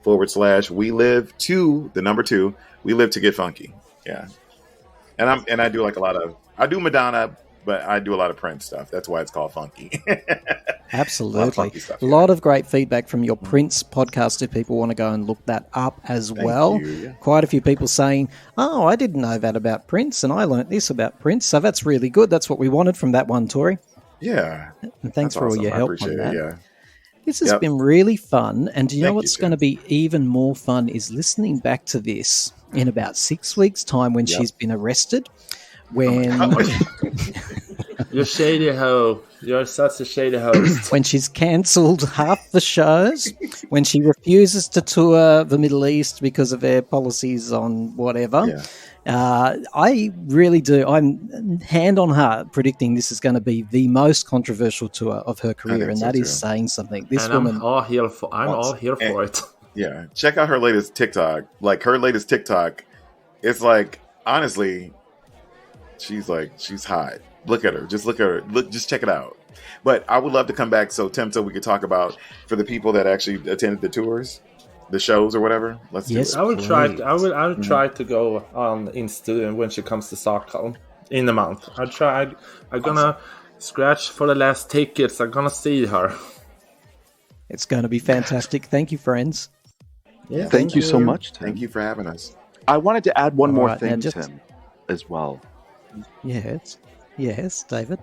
twitch.tv/we live to the number 2. We live to get funky. Yeah. And I do like I do Madonna, but I do a lot of Prince stuff. That's why it's called funky. Absolutely. Stuff, a lot of great feedback from your Prince podcast if people want to go and look that up as well. You. Quite a few people saying, oh, I didn't know that about Prince and I learnt this about Prince. So that's really good. That's what we wanted from that one, Tori. Yeah. And thanks for all your help on that. Yeah. This has been really fun. And do you know what's Tim. going to be even more fun is listening back to this in about 6 weeks' time when she's been arrested. When You're shady hoe. You're such a shady host. when she's cancelled half the shows, when she refuses to tour the Middle East because of their policies on whatever. Yeah. I really do. I'm hand on heart predicting this is going to be the most controversial tour of her career, and that is saying something. This woman, I'm all here for it. Yeah, check out her latest TikTok. Like her latest TikTok, it's like honestly, she's hot. Look at her. Just look at her. Just check it out. But I would love to come back, so we could talk about for the people that actually attended the tours, the shows or whatever. Let's do it. I will try. I will try to go on in studio when she comes to Stockholm in a month. I'll try. I'm gonna scratch for the last tickets. I'm gonna see her. it's going to be fantastic. Thank you, friends. Yeah, Thank you so much, Tim. Thank you for having us. I wanted to add one more right, now thing, just- Tim, as well. Yes, David.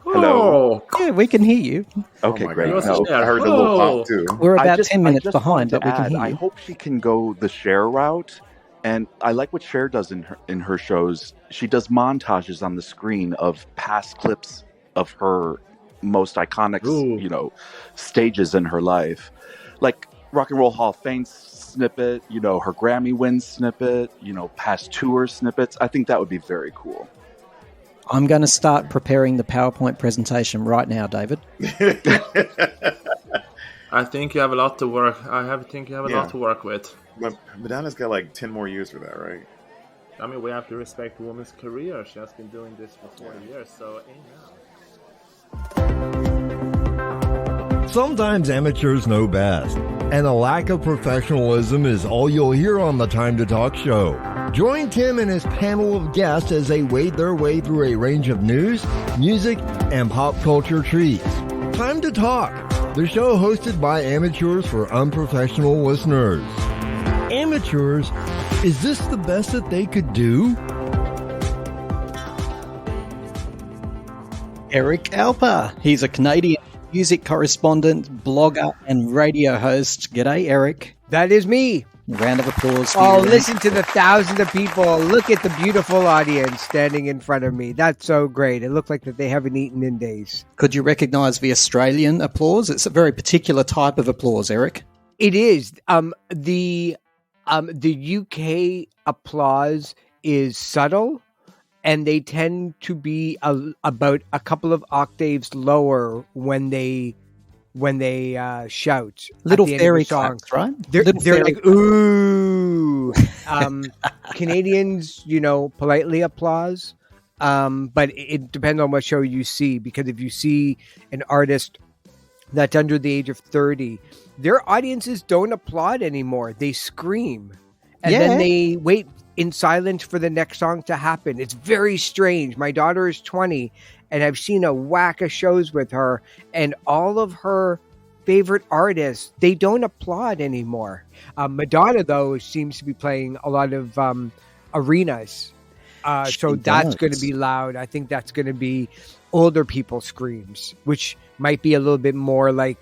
Hello. Yeah, we can hear you. Okay, Oh my great. God. No. I heard the little pop too. We're about 10 I minutes just behind, wanted but we to can add, hear I you. hope she can go the Cher route. And I like what Cher does in her shows. She does montages on the screen of past clips of her most iconic, stages in her life. Like Rock and Roll Hall of Fame snippet, her Grammy win snippet, past tour snippets. I think that would be very cool. I'm going to start preparing the PowerPoint presentation right now, David. I think you have a lot to work. think you have a lot to work with. But Madonna's got like 10 more years for that, right? I mean, we have to respect a woman's career. She has been doing this for 40 years, so Sometimes amateurs know best, and a lack of professionalism is all you'll hear on the Time to Talk show. Join Tim and his panel of guests as they wade their way through a range of news, music, and pop culture treats. Time to Talk, the show hosted by amateurs for unprofessional listeners. Amateurs, is this the best that they could do? Eric Alper. He's a Canadian music correspondent, blogger, and radio host. G'day, Eric. That is me. Round of applause for Oh, you. listen to the thousands of people. Look at the beautiful audience standing in front of me. That's so great. It looked like that they haven't eaten in days. Could you recognise the Australian applause? It's a very particular type of applause, Eric. It is. The UK applause is subtle, and they tend to be about a couple of octaves lower when they shout. Little at the end of fairy the song. claps, right? They're fairy like, ooh. Canadians, politely applause. But it depends on what show you see, because if you see an artist that's under the age of 30, their audiences don't applaud anymore. They scream. And then they wait in silence for the next song to happen. It's very strange. My daughter is 20, and I've seen a whack of shows with her, and all of her favorite artists, they don't applaud anymore. Madonna, though, seems to be playing a lot of arenas. So that's going to be loud. I think that's going to be older people screams, which might be a little bit more like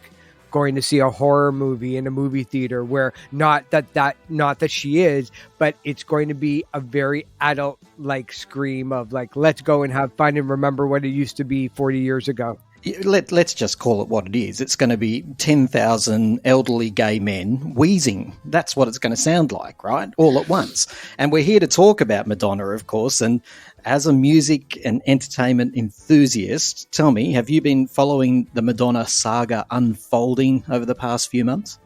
going to see a horror movie in a movie theater, where not that she is, but it's going to be a very adult like scream of like, let's go and have fun and remember what it used to be 40 years ago. Let's just call it what it is. It's going to be 10,000 elderly gay men wheezing. That's what it's going to sound like, right? All at once. And we're here to talk about Madonna, of course. And as a music and entertainment enthusiast, tell me, have you been following the Madonna saga unfolding over the past few months?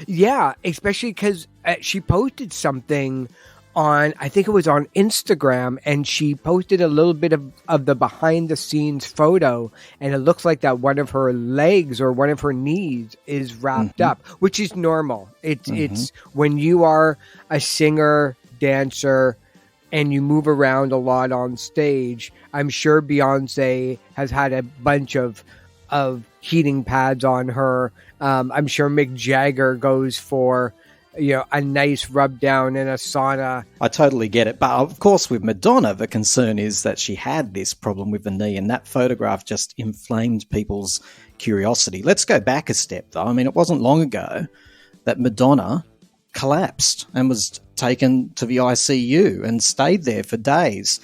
Yeah, especially because she posted something on, I think it was on Instagram, and she posted a little bit of the behind the scenes photo, and it looks like that one of her legs or one of her knees is wrapped up, which is normal. It's when you are a singer, dancer, and you move around a lot on stage. I'm sure Beyonce has had a bunch of heating pads on her. I'm sure Mick Jagger goes for a nice rub down in a sauna. I totally get it. But of course, with Madonna, the concern is that she had this problem with the knee, and that photograph just inflamed people's curiosity. Let's go back a step, though. I mean, it wasn't long ago that Madonna collapsed and was taken to the ICU and stayed there for days.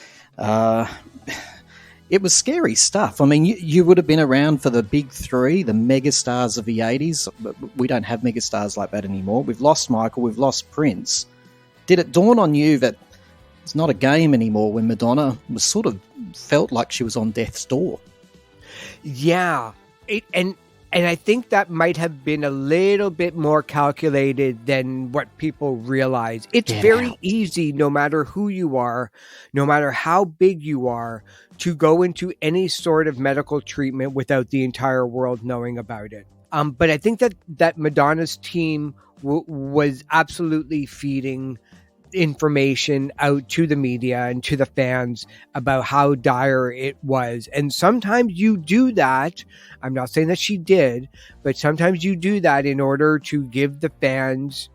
It was scary stuff. I mean, you would have been around for the big three, the megastars of the 80s. We don't have megastars like that anymore. We've lost Michael. We've lost Prince. Did it dawn on you that it's not a game anymore when Madonna was sort of felt like she was on death's door? Yeah. And I think that might have been a little bit more calculated than what people realize. It's very easy, no matter who you are, no matter how big you are, to go into any sort of medical treatment without the entire world knowing about it. But I think that Madonna's team was absolutely feeding information out to the media and to the fans about how dire it was. And sometimes you do that. I'm not saying that she did, but sometimes you do that in order to give the fans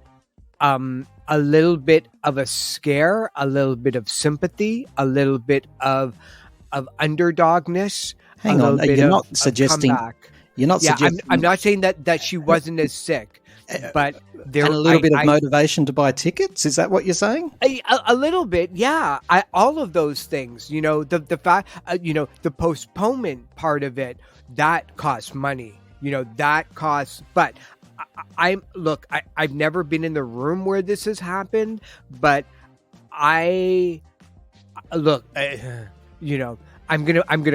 a little bit of a scare, a little bit of sympathy, a little bit of underdogness. Hang on, you're not suggesting. You're not suggesting. I'm not saying that she wasn't as sick, but there and a little bit of motivation to buy tickets. Is that what you're saying? A little bit, yeah. All of those things, the fact, the postponement part of it, that costs money. That costs. But I've never been in the room where this has happened, but I'm gonna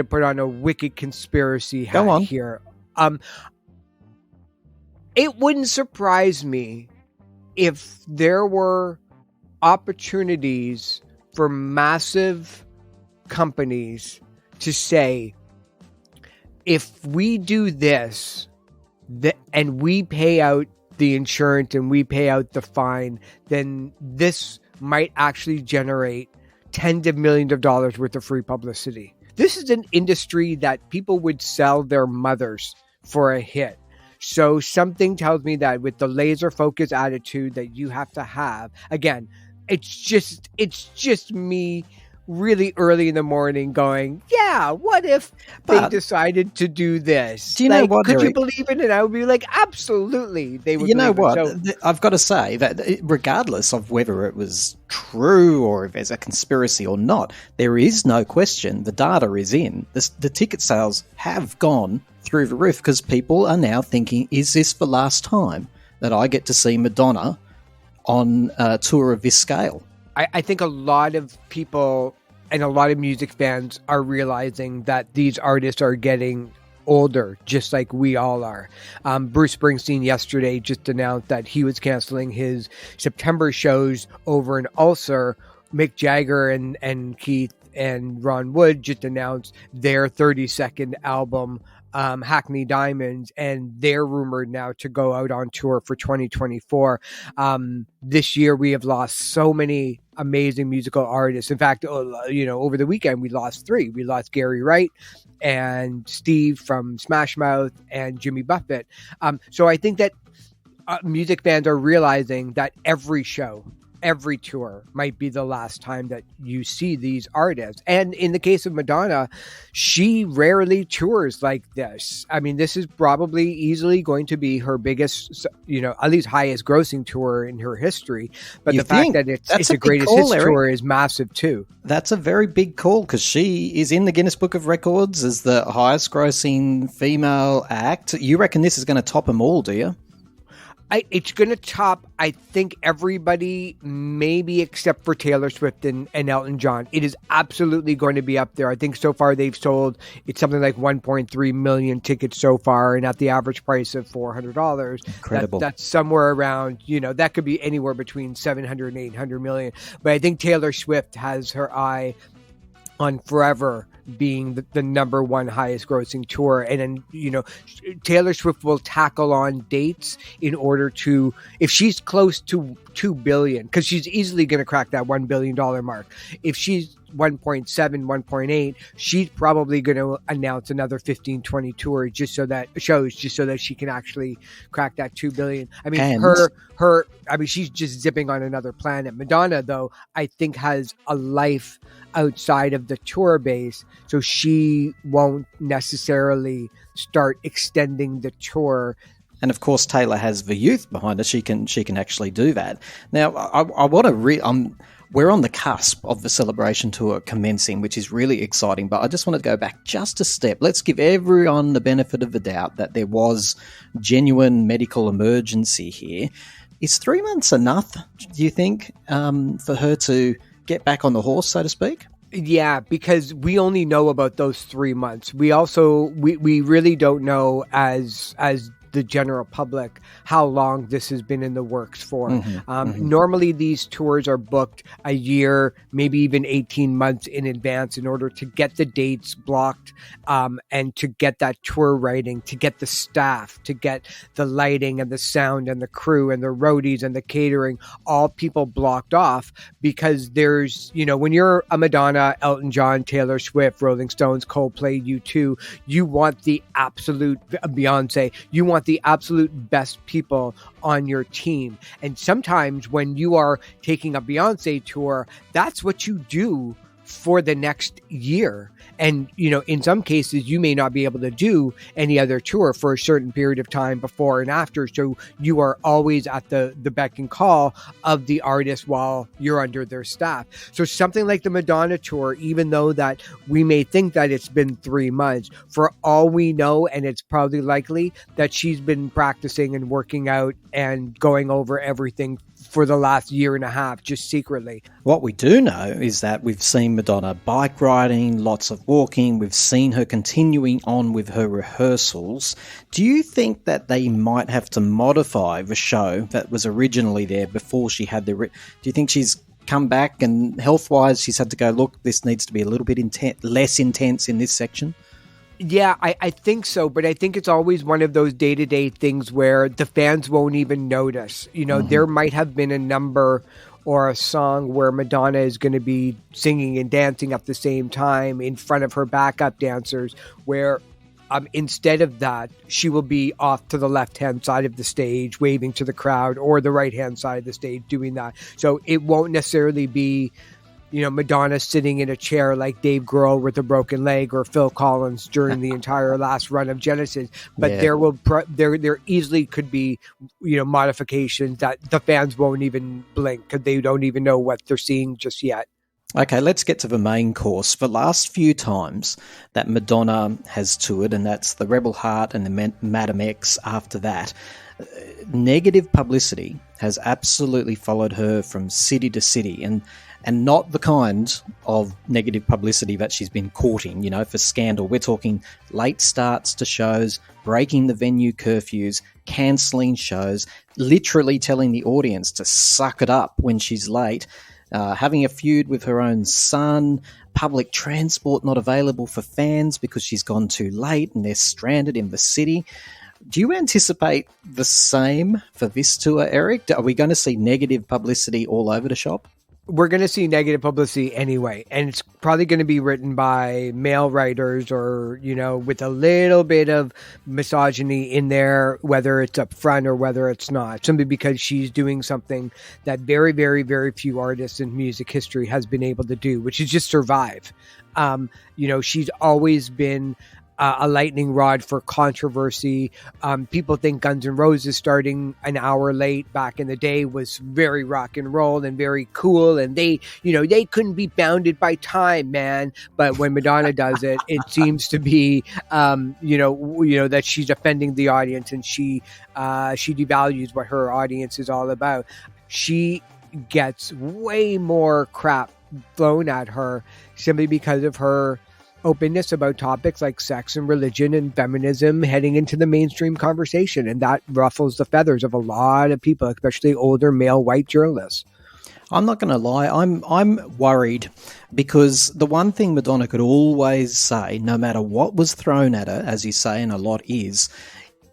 put on a wicked conspiracy hat here. It wouldn't surprise me if there were opportunities for massive companies to say, if we do this, and we pay out the insurance and we pay out the fine, then this might actually generate tens of millions of dollars worth of free publicity. This is an industry that people would sell their mothers for a hit. So something tells me that with the laser focus attitude that you have to have, again, it's just me really early in the morning going, yeah, what if they decided to do this? Do you know what? Could you believe it? And I would be like, absolutely, they would. You know what? I've got to say that regardless of whether it was true or if there's a conspiracy or not, there is no question the data is in. The ticket sales have gone through the roof because people are now thinking, is this the last time that I get to see Madonna on a tour of this scale? I think a lot of people and a lot of music fans are realizing that these artists are getting older, just like we all are. Bruce Springsteen yesterday just announced that he was canceling his September shows over an ulcer. Mick Jagger and Keith and Ron Wood just announced their 32nd album, Hackney Diamonds, and they're rumored now to go out on tour for 2024. This year we have lost so many amazing musical artists. In fact, over the weekend we lost 3. We lost Gary Wright and Steve from Smash Mouth and Jimmy Buffett. So I think that music fans are realizing that every show, every tour might be the last time that you see these artists. And in the case of Madonna, she rarely tours like this. I mean, this is probably easily going to be her biggest, at least highest grossing tour in her history. But the fact that it's a greatest hits tour is massive too. That's a very big call because she is in the Guinness Book of Records as the highest grossing female act. You reckon this is going to top them all, do you? It's going to top, I think, everybody, maybe except for Taylor Swift and Elton John. It is absolutely going to be up there. I think so far they've sold, it's something like 1.3 million tickets so far, and at the average price of $400. Incredible. That's somewhere around, that could be anywhere between 700 and 800 million. But I think Taylor Swift has her eye on forever being the number one highest grossing tour. And then, Taylor Swift will tackle on dates in order to, if she's close to 2 billion, because she's easily going to crack that $1 billion mark. If she's 1.7, 1.8, she's probably going to announce another 15, 20 tours just so that she can actually crack that 2 billion. I mean, she's just zipping on another planet. Madonna, though, I think has a life outside of the tour base, so she won't necessarily start extending the tour. And of course, Taylor has the youth behind her. She can actually do that. Now, I want to we're on the cusp of the celebration tour commencing, which is really exciting. But I just want to go back just a step. Let's give everyone the benefit of the doubt that there was genuine medical emergency here. Is 3 months enough, do you think, for her to get back on the horse, so to speak? Yeah, because we only know about those 3 months. We also we really don't know as the general public how long this has been in the works for. Normally these tours are booked a year, maybe even 18 months in advance in order to get the dates blocked, and to get that tour writing, to get the staff, to get the lighting and the sound and the crew and the roadies and the catering, all people blocked off, because there's, when you're a Madonna, Elton John, Taylor Swift, Rolling Stones, Coldplay, U2, you want the absolute Beyonce, you want the absolute best people on your team. And sometimes when you are taking a Beyonce tour, that's what you do for the next year. And, in some cases, you may not be able to do any other tour for a certain period of time before and after. So you are always at the beck and call of the artist while you're under their staff. So something like the Madonna tour, even though that we may think that it's been 3 months, for all we know, and it's probably likely that she's been practicing and working out and going over everything for the last year and a half, just secretly. What we do know is that we've seen Madonna bike riding, lots of walking. We've seen her continuing on with her rehearsals. Do you think that they might have to modify the show that was originally there before she had do you think she's come back and health-wise she's had to go, look, this needs to be a little bit less intense in this section? Yeah, I think so, but I think it's always one of those day-to-day things where the fans won't even notice. There might have been a number or a song where Madonna is going to be singing and dancing at the same time in front of her backup dancers, where instead of that, she will be off to the left-hand side of the stage waving to the crowd, or the right-hand side of the stage doing that. So it won't necessarily be Madonna sitting in a chair like Dave Grohl with a broken leg, or Phil Collins during the entire last run of Genesis. But there easily could be, modifications that the fans won't even blink because they don't even know what they're seeing just yet. Okay, let's get to the main course. The last few times that Madonna has toured, and that's the Rebel Heart and the Madam X after that, negative publicity has absolutely followed her from city to city, and not the kind of negative publicity that she's been courting, for scandal. We're talking late starts to shows, breaking the venue curfews, cancelling shows, literally telling the audience to suck it up when she's late, having a feud with her own son, public transport not available for fans because she's gone too late and they're stranded in the city. Do you anticipate the same for this tour, Eric? Are we going to see negative publicity all over the shop? We're going to see negative publicity anyway, and it's probably going to be written by male writers, or, with a little bit of misogyny in there, whether it's up front or whether it's not, simply because she's doing something that very, very, very few artists in music history has been able to do, which is just survive. She's always been a lightning rod for controversy. People think Guns N' Roses starting an hour late back in the day was very rock and roll and very cool, and they couldn't be bounded by time, man. But when Madonna does it, it seems to be that she's offending the audience, and she devalues what her audience is all about. She gets way more crap thrown at her simply because of her openness about topics like sex and religion and feminism heading into the mainstream conversation, and that ruffles the feathers of a lot of people, especially older male white journalists. I'm not going to lie, I'm worried, because the one thing Madonna could always say, no matter what was thrown at her, as you say, and a lot is,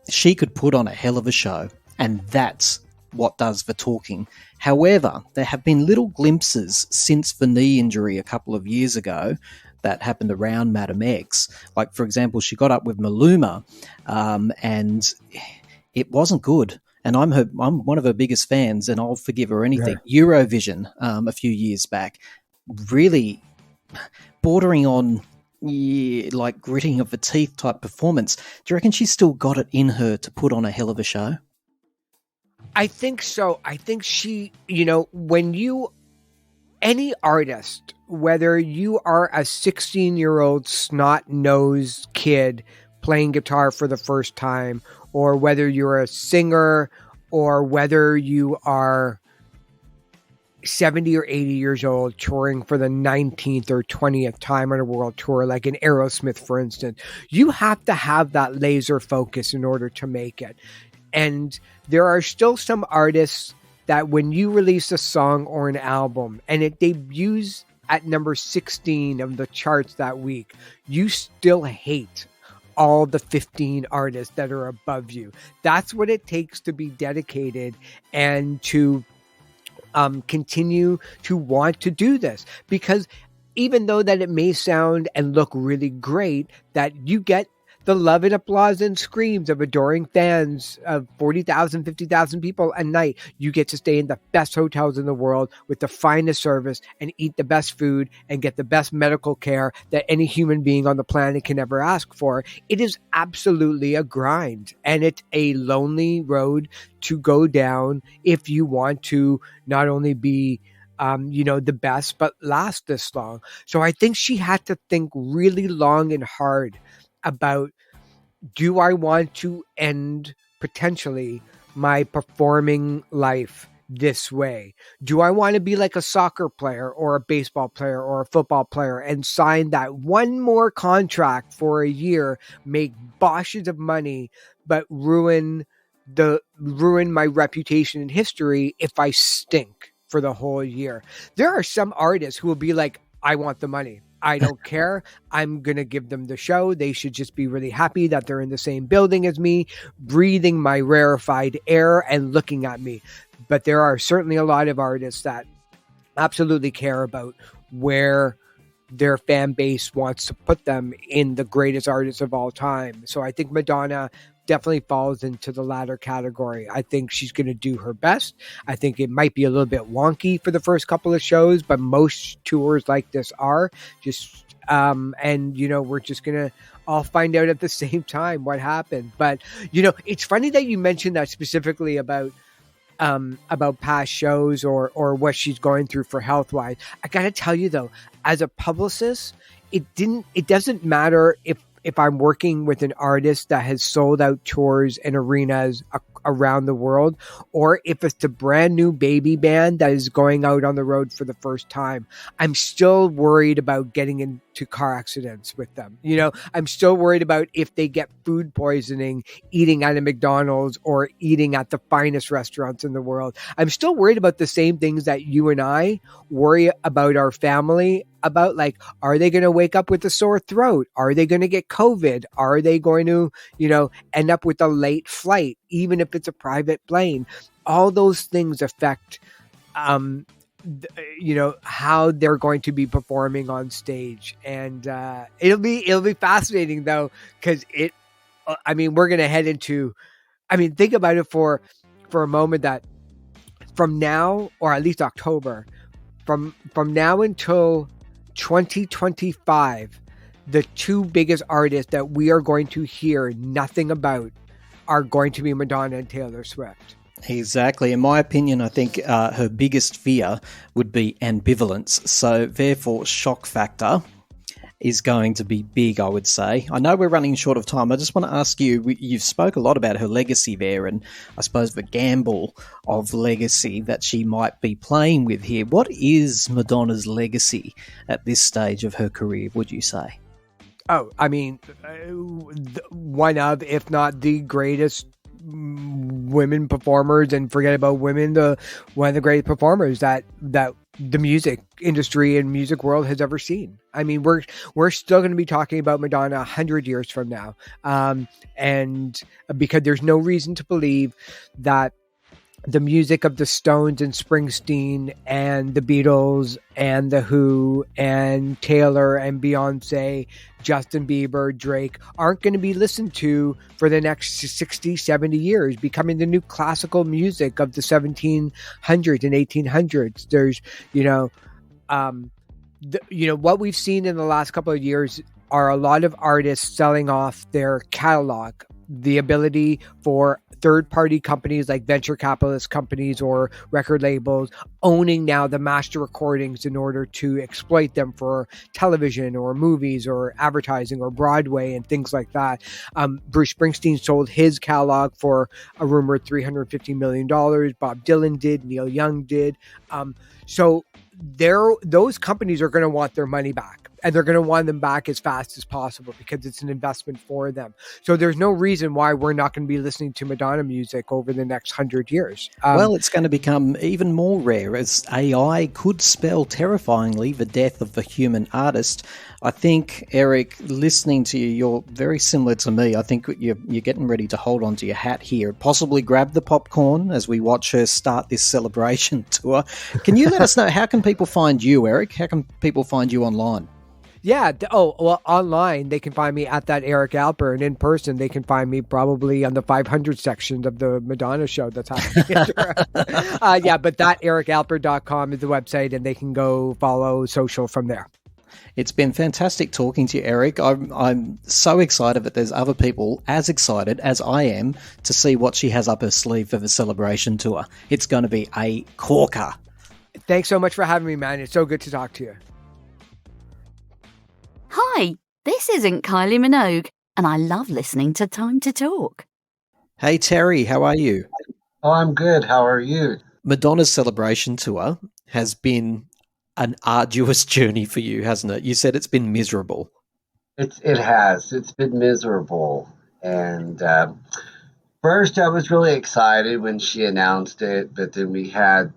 she could put on a hell of a show, and that's what does the talking. However, there have been little glimpses since the knee injury a couple of years ago that happened around Madam X. Like, for example, she got up with Maluma, and it wasn't good. And I'm one of her biggest fans, and I'll forgive her anything. Yeah. Eurovision a few years back, really bordering on like gritting of the teeth type performance. Do you reckon she's still got it in her to put on a hell of a show? I think so. I think she, any artist, whether you are a 16-year-old snot-nosed kid playing guitar for the first time, or whether you're a singer, or whether you are 70 or 80 years old touring for the 19th or 20th time on a world tour, like an Aerosmith, for instance, you have to have that laser focus in order to make it. And there are still some artists that when you release a song or an album and it debuts at number 16 of the charts that week, you still hate all the 15 artists that are above you. That's what it takes to be dedicated and to continue to want to do this. Because even though that it may sound and look really great, that you get the love and applause and screams of adoring fans of 40,000, 50,000 people a night. You get to stay in the best hotels in the world with the finest service and eat the best food and get the best medical care that any human being on the planet can ever ask for. It is absolutely a grind, and it's a lonely road to go down if you want to not only be the best, but last this long. So I think she had to think really long and hard about, do I want to end potentially my performing life this way? Do I want to be like a soccer player or a baseball player or a football player and sign that one more contract for a year, make boshes of money, but ruin my reputation in history if I stink for the whole year? There are some artists who will be like, I want the money. I don't care. I'm going to give them the show. They should just be really happy that they're in the same building as me, breathing my rarefied air and looking at me. But there are certainly a lot of artists that absolutely care about where their fan base wants to put them in the greatest artists of all time. So I think Madonna definitely falls into the latter category. I think she's going to do her best. I think it might be a little bit wonky for the first couple of shows, but most tours like this are just, we're just going to all find out at the same time what happened. But, it's funny that you mentioned that specifically about past shows or what she's going through for health-wise. I got to tell you though, as a publicist, it doesn't matter if I'm working with an artist that has sold out tours and arenas around the world, or if it's a brand new baby band that is going out on the road for the first time. I'm still worried about getting into car accidents with them. I'm still worried about if they get food poisoning eating at a McDonald's or eating at the finest restaurants in the world. I'm still worried about the same things that you and I worry about our family about, like, are they going to wake up with a sore throat? Are they going to get COVID? Are they going to, end up with a late flight, even if it's a private plane? All those things affect, how they're going to be performing on stage. And it'll be fascinating though, because we're going to head into, think about it for a moment, that from now, or at least October, from now until 2025, the two biggest artists that we are going to hear nothing about are going to be Madonna and Taylor Swift. Exactly. In my opinion, I think her biggest fear would be ambivalence. So, therefore, shock factor is going to be big, I would say. I know we're running short of time. I just want to ask you, you've spoke a lot about her legacy there, and I suppose the gamble of legacy that she might be playing with here. What is Madonna's legacy at this stage of her career, would you say? Oh, I mean, one of, if not the greatest women performers, and forget about women, one of the greatest performers that the music industry and music world has ever seen. I mean, we're still going to be talking about Madonna 100 years from now, and because there's no reason to believe that the music of the Stones and Springsteen and the Beatles and the Who and Taylor and Beyonce, Justin Bieber, Drake aren't going to be listened to for the next 60, 70 years, becoming the new classical music of the 1700s and 1800s. There's, what we've seen in the last couple of years are a lot of artists selling off their catalog, the ability for third-party companies like venture capitalist companies or record labels owning now the master recordings in order to exploit them for television or movies or advertising or Broadway and things like that. Bruce Springsteen sold his catalog for a rumored $350 million. Bob Dylan did. Neil Young did. So those companies are going to want their money back. And they're going to want them back as fast as possible because it's an investment for them. So there's no reason why we're not going to be listening to Madonna music over the next 100 years. Well, it's going to become even more rare as AI could spell terrifyingly the death of the human artist. I think, Eric, listening to you, you're very similar to me. I think you're getting ready to hold on to your hat here, possibly grab the popcorn as we watch her start this celebration tour. Can you let us know, how can people find you, Eric? How can people find you online? Yeah. Online, they can find me at that Eric Alper, and in person, they can find me probably on the 500 section of the Madonna show that's happening. But that ericalper.com is the website, and they can go follow social from there. It's been fantastic talking to you, Eric. I'm so excited that there's other people as excited as I am to see what she has up her sleeve for the celebration tour. It's going to be a corker. Thanks so much for having me, man. It's so good to talk to you. Hi, this isn't Kylie Minogue, and I love listening to Time to Talk. Hey, Terry, how are you? Oh, I'm good. How are you? Madonna's celebration tour has been an arduous journey for you, hasn't it? You said it's been miserable. It has. It's been miserable. And first, I was really excited when she announced it, but then we had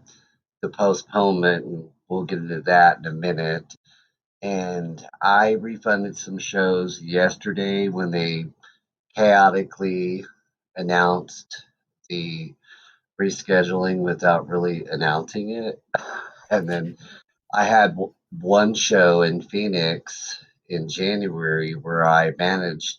the postponement, and we'll get into that in a minute. And I refunded some shows yesterday when they chaotically announced the rescheduling without really announcing it. And then I had one show in Phoenix in January where I managed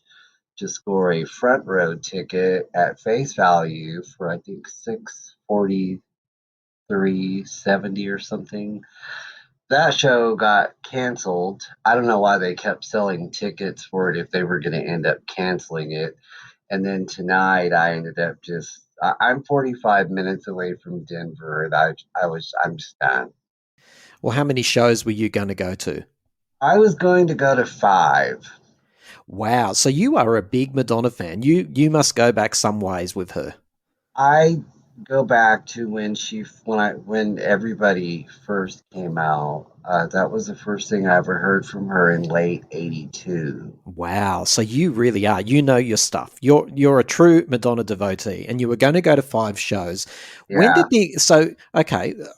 to score a front row ticket at face value for I think $643.70 or something. That show got canceled. I don't know why they kept selling tickets for it if they were going to end up canceling it. And then tonight I ended up I'm 45 minutes away from Denver, and I'm just done. Well, how many shows were you going to go to? I was going to go to 5. Wow. So you are a big Madonna fan. You must go back some ways with her. I go back to when everybody first came out. That was the first thing I ever heard from her in late '82. Wow. So you really are. You know your stuff. You're a true Madonna devotee, and you were going to go to 5 shows. Yeah.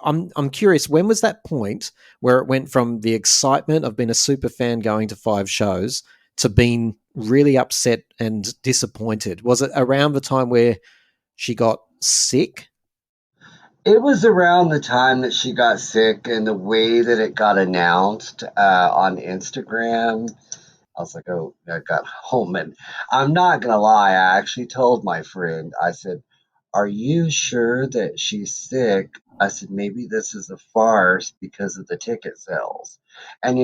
I'm curious, when was that point where it went from the excitement of being a super fan going to 5 shows to being really upset and disappointed? Was it around the time where she got sick? It was around the time that she got sick, and the way that it got announced on Instagram. I was like, oh, I got home, and I'm not going to lie. I actually told my friend, I said, are you sure that she's sick? I said, maybe this is a farce because of the ticket sales. And,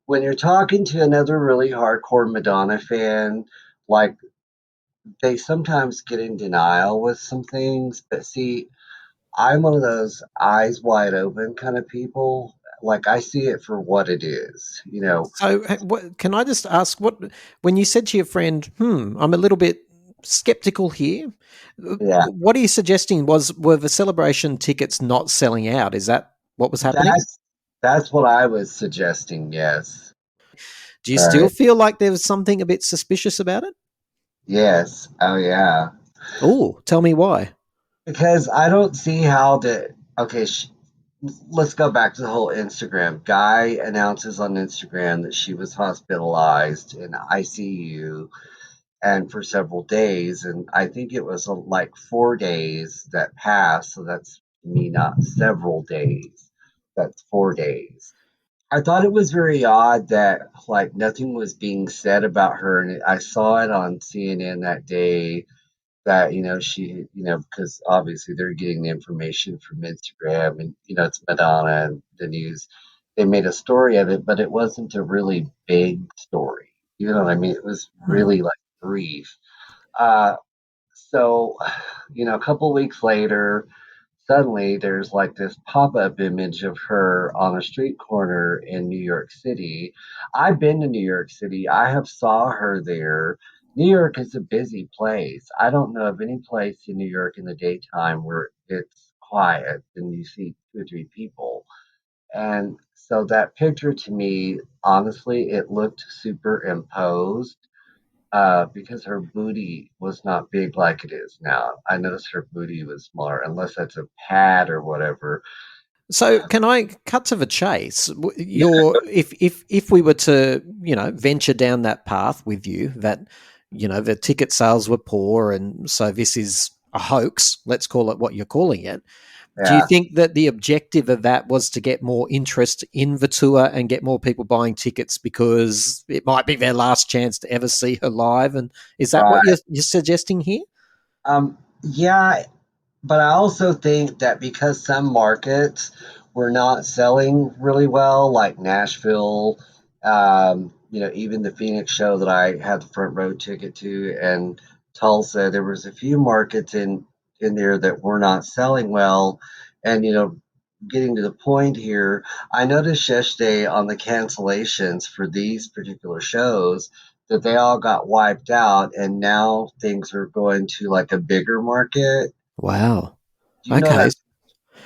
when you're talking to another really hardcore Madonna fan, like they sometimes get in denial with some things. But see, I'm one of those eyes wide open kind of people. Like I see it for what it is, you know. So, can I just ask what when you said to your friend, I'm a little bit skeptical here. Yeah, What are you suggesting? Were the celebration tickets not selling out? Is that what was happening? that's what I was suggesting. Yes. Do you still Right. feel like there was something a bit suspicious about it? Yes. Oh yeah. Oh, tell me why. Because I don't see how the okay. Let's go back to the whole Instagram. Guy announces on Instagram that she was hospitalized in ICU and for several days, and I think it was like 4 days that passed. So that's me, not several days. That's 4 days. I thought it was very odd that like nothing was being said about her, and I saw it on CNN that day that she because obviously they're getting the information from Instagram, and it's Madonna and the news. They made a story of it, but it wasn't a really big story. You know what I mean? It was really like brief. Uh, so, a couple weeks later, suddenly there's like this pop-up image of her on a street corner in New York City. I've been to New York City. I have saw her there. New York is a busy place. I don't know of any place in New York in the daytime where it's quiet and you see two or three people. And so that picture to me, honestly, it looked superimposed because her booty was not big like it is now. I noticed her booty was smaller, unless that's a pad or whatever. So, can I cut to the chase? Yeah. If we were to venture down that path with you, that the ticket sales were poor, and so this is a hoax. Let's call it what you're calling it. Do you Yeah. think that the objective of that was to get more interest in the tour and get more people buying tickets because it might be their last chance to ever see her live? And is that what Right. you're suggesting here? Yeah, but I also think that because some markets were not selling really well, like Nashville, even the Phoenix show that I had the front row ticket to, and Tulsa, there was a few markets in there that were not selling well. And getting to the point here, I noticed yesterday on the cancellations for these particular shows that they all got wiped out, and now things are going to like a bigger market. Wow. Do you know what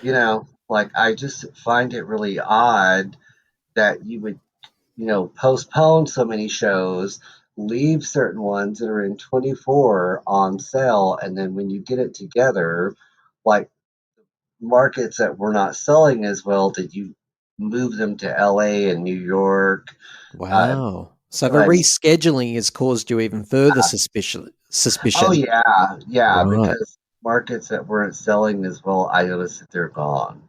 Okay. like I just find it really odd that you would, postpone so many shows, leave certain ones that are in 24 on sale, and then when you get it together, like markets that were not selling as well, that you move them to LA and New York. Uh, Wow. So the but rescheduling has caused you even further oh suspicion. yeah, yeah, Right. because markets that weren't selling as well, I noticed that they're gone.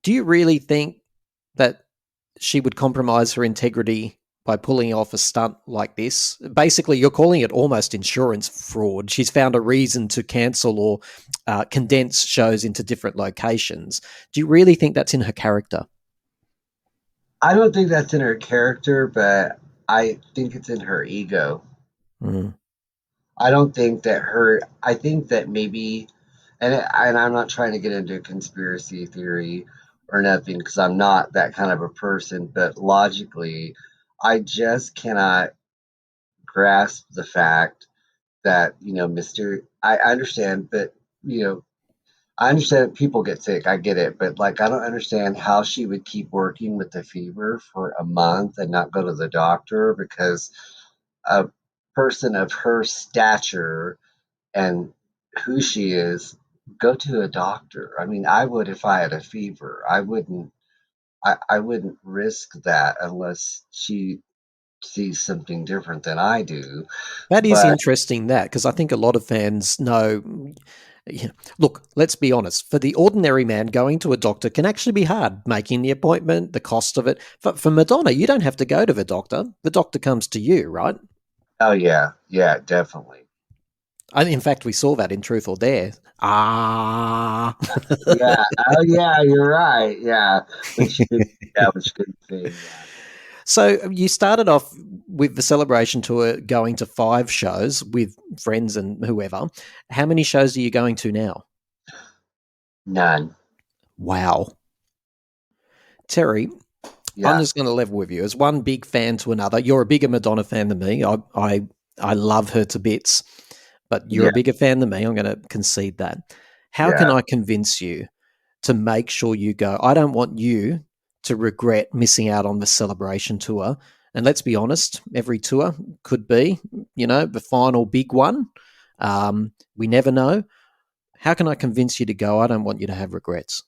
Do you really think that she would compromise her integrity by pulling off a stunt like this? Basically, you're calling it almost insurance fraud. She's found a reason to cancel or condense shows into different locations. Do you really think that's in her character? I don't think that's in her character, but I think it's in her ego. Mm. I don't think that her. I think that maybe, and I'm not trying to get into a conspiracy theory or nothing because I'm not that kind of a person. But logically, I just cannot grasp the fact that Mister. I understand, but you know, I understand people get sick. I get it, but like, I don't understand how she would keep working with the fever for a month and not go to the doctor because a person of her stature and who she is, go to a doctor. I mean, I would if I had a fever. I wouldn't. I wouldn't risk that unless she sees something different than I do. That is But interesting, that because I think a lot of fans know. Look, let's be honest. For the ordinary man, going to a doctor can actually be hard. Making the appointment, the cost of it. For Madonna, you don't have to go to the doctor. The doctor comes to you, right? oh yeah, yeah, definitely. And in fact, we saw that in Truth or Dare. Ah. Yeah. Oh yeah, you're right. Yeah, which yeah, which good thing. Yeah. So you started off with the celebration tour going to 5 shows with friends and whoever. How many shows are you going to now? None. Wow. Terry, Yeah. I'm just going to level with you. As one big fan to another, you're a bigger Madonna fan than me. I love her to bits, but you're Yeah. a bigger fan than me. I'm going to concede that. How can I convince you to make sure you go? I don't want you to regret missing out on the celebration tour. And let's be honest, every tour could be, the final big one. We never know. How can I convince you to go? I don't want you to have regrets.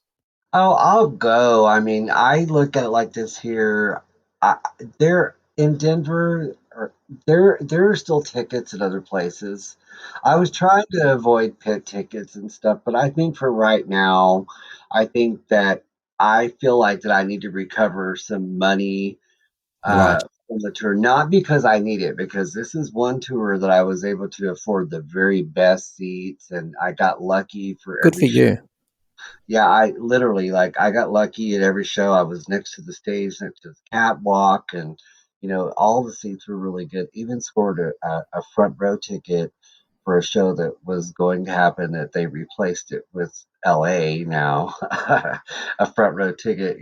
Oh, I'll go. I mean, I look at it like this here. I, there in Denver, or there are still tickets at other places. I was trying to avoid pit tickets and stuff, but I think for right now, I think that I feel like that I need to recover some money Right. from the tour, not because I need it, because this is one tour that I was able to afford the very best seats, and I got lucky for Good every for show. you. Yeah, I literally I got lucky at every show. I was next to the stage, next to the catwalk, and all the seats were really good. Even scored a front row ticket for a show that was going to happen that they replaced it with LA now. A front row ticket,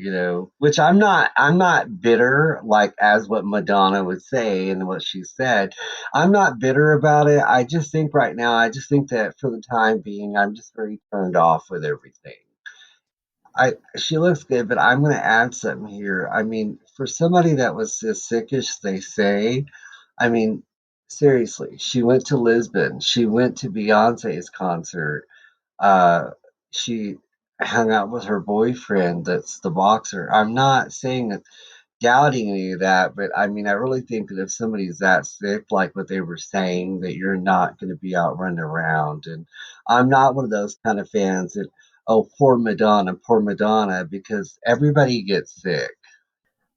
which I'm not bitter, like as what Madonna would say and what she said. I'm not bitter about it. I just think right now, I just think that for the time being, I'm just very turned off with everything. She looks good, but I'm going to add something here. I mean, for somebody that was as sick as they say, I mean, seriously, she went to Lisbon. She went to Beyonce's concert. Uh, she hung out with her boyfriend, that's the boxer. I'm not saying that doubting any of that, but I mean, I really think that if somebody's that sick, like what they were saying, that you're not going to be out running around. And I'm not one of those kind of fans that, oh, poor Madonna, because everybody gets sick.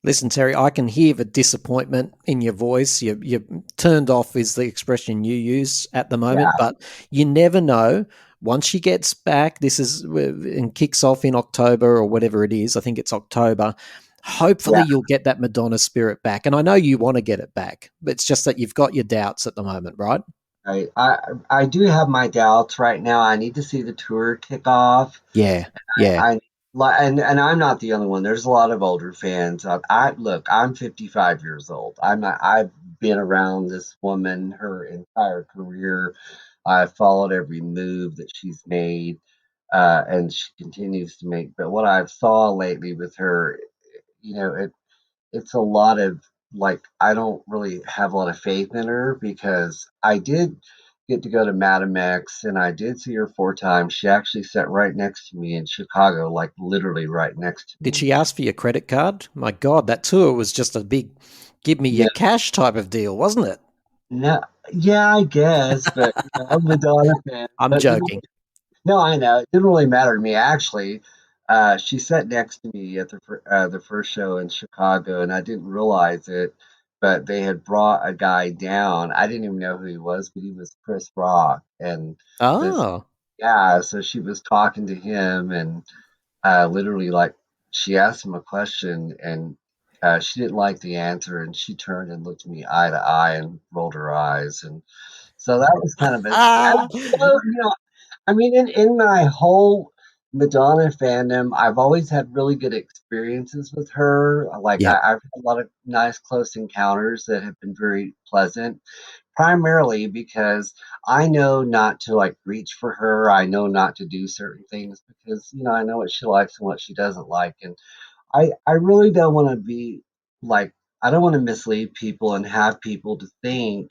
Listen, Terry, I can hear the disappointment in your voice. You're turned off is the expression you use at the moment, Yeah, but you never know. Once she gets back, this is and kicks off in October or whatever it is. I think it's October. Hopefully, yeah. you'll get that Madonna spirit back, and I know you want to get it back. But it's just that you've got your doubts at the moment, right? I do have my doubts right now. I need to see the tour kick off. Yeah, yeah. I and I'm not the only one. There's a lot of older fans. I look. I'm 55 years old. I've been around this woman her entire career. I've followed every move that she's made, and she continues to make. But what I've saw lately with her, it's a lot of I don't really have a lot of faith in her because I did get to go to Madame X and I did see her 4 times. She actually sat right next to me in Chicago, like literally right next to Did me. she ask for your credit card? My God, that tour was just a big give me your Yeah, cash type of deal, wasn't it? no, yeah, I guess, but I'm a Madonna fan. I'm But joking. no, I know. It didn't really matter to me. Actually, she sat next to me at the first show in Chicago, and I didn't realize it, but they had brought a guy down. I didn't even know who he was, but he was Chris Rock, and this Oh. yeah. So she was talking to him, and literally like she asked him a question, and she didn't like the answer, and she turned and looked me eye to eye and rolled her eyes, and so that was kind of a. So, I mean, in my whole Madonna fandom, I've always had really good experiences with her. Like Yeah. I've had a lot of nice close encounters that have been very pleasant, primarily because I know not to like reach for her. I know not to do certain things because I know what she likes and what she doesn't like, and I really don't want to be like I don't want to mislead people and have people to think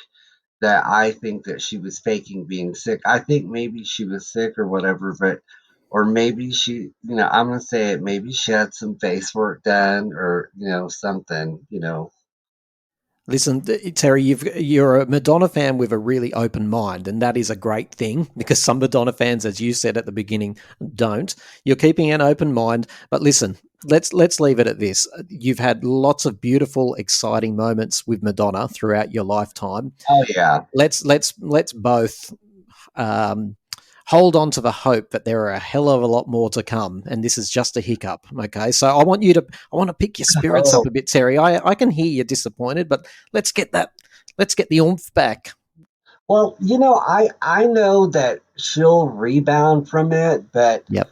that I think that she was faking being sick. I think maybe she was sick or whatever, but or maybe she, I'm gonna say it. Maybe she had some face work done, or something. Listen, Terry, you're a Madonna fan with a really open mind, and that is a great thing because some Madonna fans, as you said at the beginning, don't. You're keeping an open mind, but listen, let's leave it at this. You've had lots of beautiful, exciting moments with Madonna throughout your lifetime. Oh yeah, Let's both um, hold on to the hope that there are a hell of a lot more to come, and this is just a hiccup. Okay, so I want to pick your spirits up a bit, Terry. I can hear you're disappointed, but let's get the oomph back. Well, I know that she'll rebound from it, but Yep.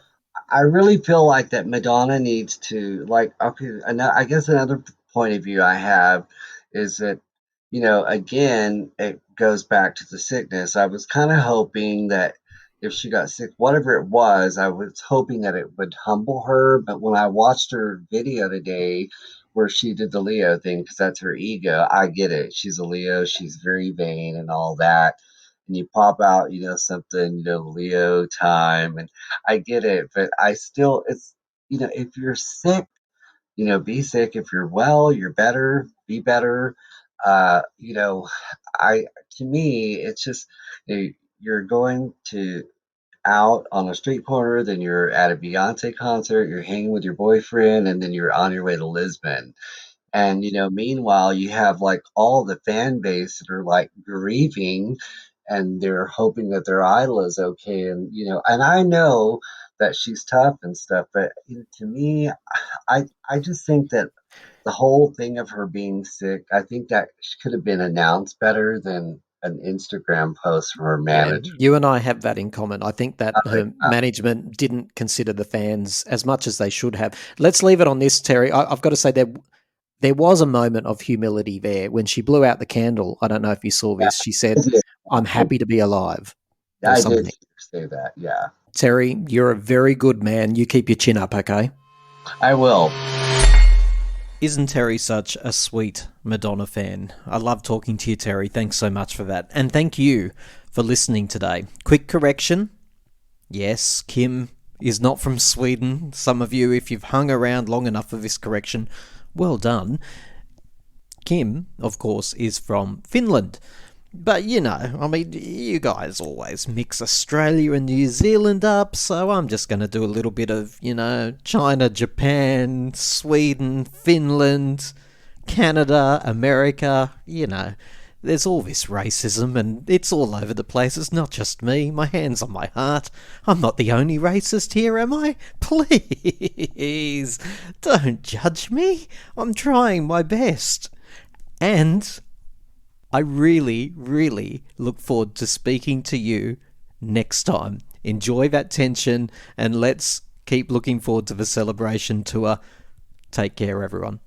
I really feel like that Madonna needs to, like, okay, I guess another point of view I have is that, again, it goes back to the sickness. I was kind of hoping that if she got sick, whatever it was, I was hoping that it would humble her. But when I watched her video today where she did the Leo thing, because that's her ego, I get it. She's a Leo, she's very vain and all that. And you pop out, something, Leo time, and I get it, but I still, if you're sick, be sick. If you're well, you're better, be better. Uh, you know, to me, it's just, you're going to out on a street corner, then you're at a Beyonce concert, you're hanging with your boyfriend, and then you're on your way to Lisbon. And, meanwhile, you have like all the fan base that are like grieving and they're hoping that their idol is okay. And, and I know that she's tough and stuff, but to me, I just think that the whole thing of her being sick, I think that could have been announced better than an Instagram post from her Yeah, manager. you and I have that in common. I think that Okay. her management didn't consider the fans as much as they should have. Let's leave it on this, Terry. I've got to say there was a moment of humility there when she blew out the candle. I don't know if you saw this. She said, "I'm happy to be alive." Or I something. did say that, yeah. Terry, you're a very good man. You keep your chin up, okay? I will. Isn't Terry such a sweet Madonna fan? I love talking to you, Terry. Thanks so much for that. And thank you for listening today. Quick correction. Yes, Kim is not from Sweden. Some of you, if you've hung around long enough for this correction, well done. Kim, of course, is from Finland. But, you guys always mix Australia and New Zealand up, so I'm just going to do a little bit of, China, Japan, Sweden, Finland, Canada, America, There's all this racism, and it's all over the place. It's not just me. My hand's on my heart. I'm not the only racist here, am I? Please, don't judge me. I'm trying my best. And I really, really look forward to speaking to you next time. Enjoy that tension, and let's keep looking forward to the celebration tour. Take care, everyone.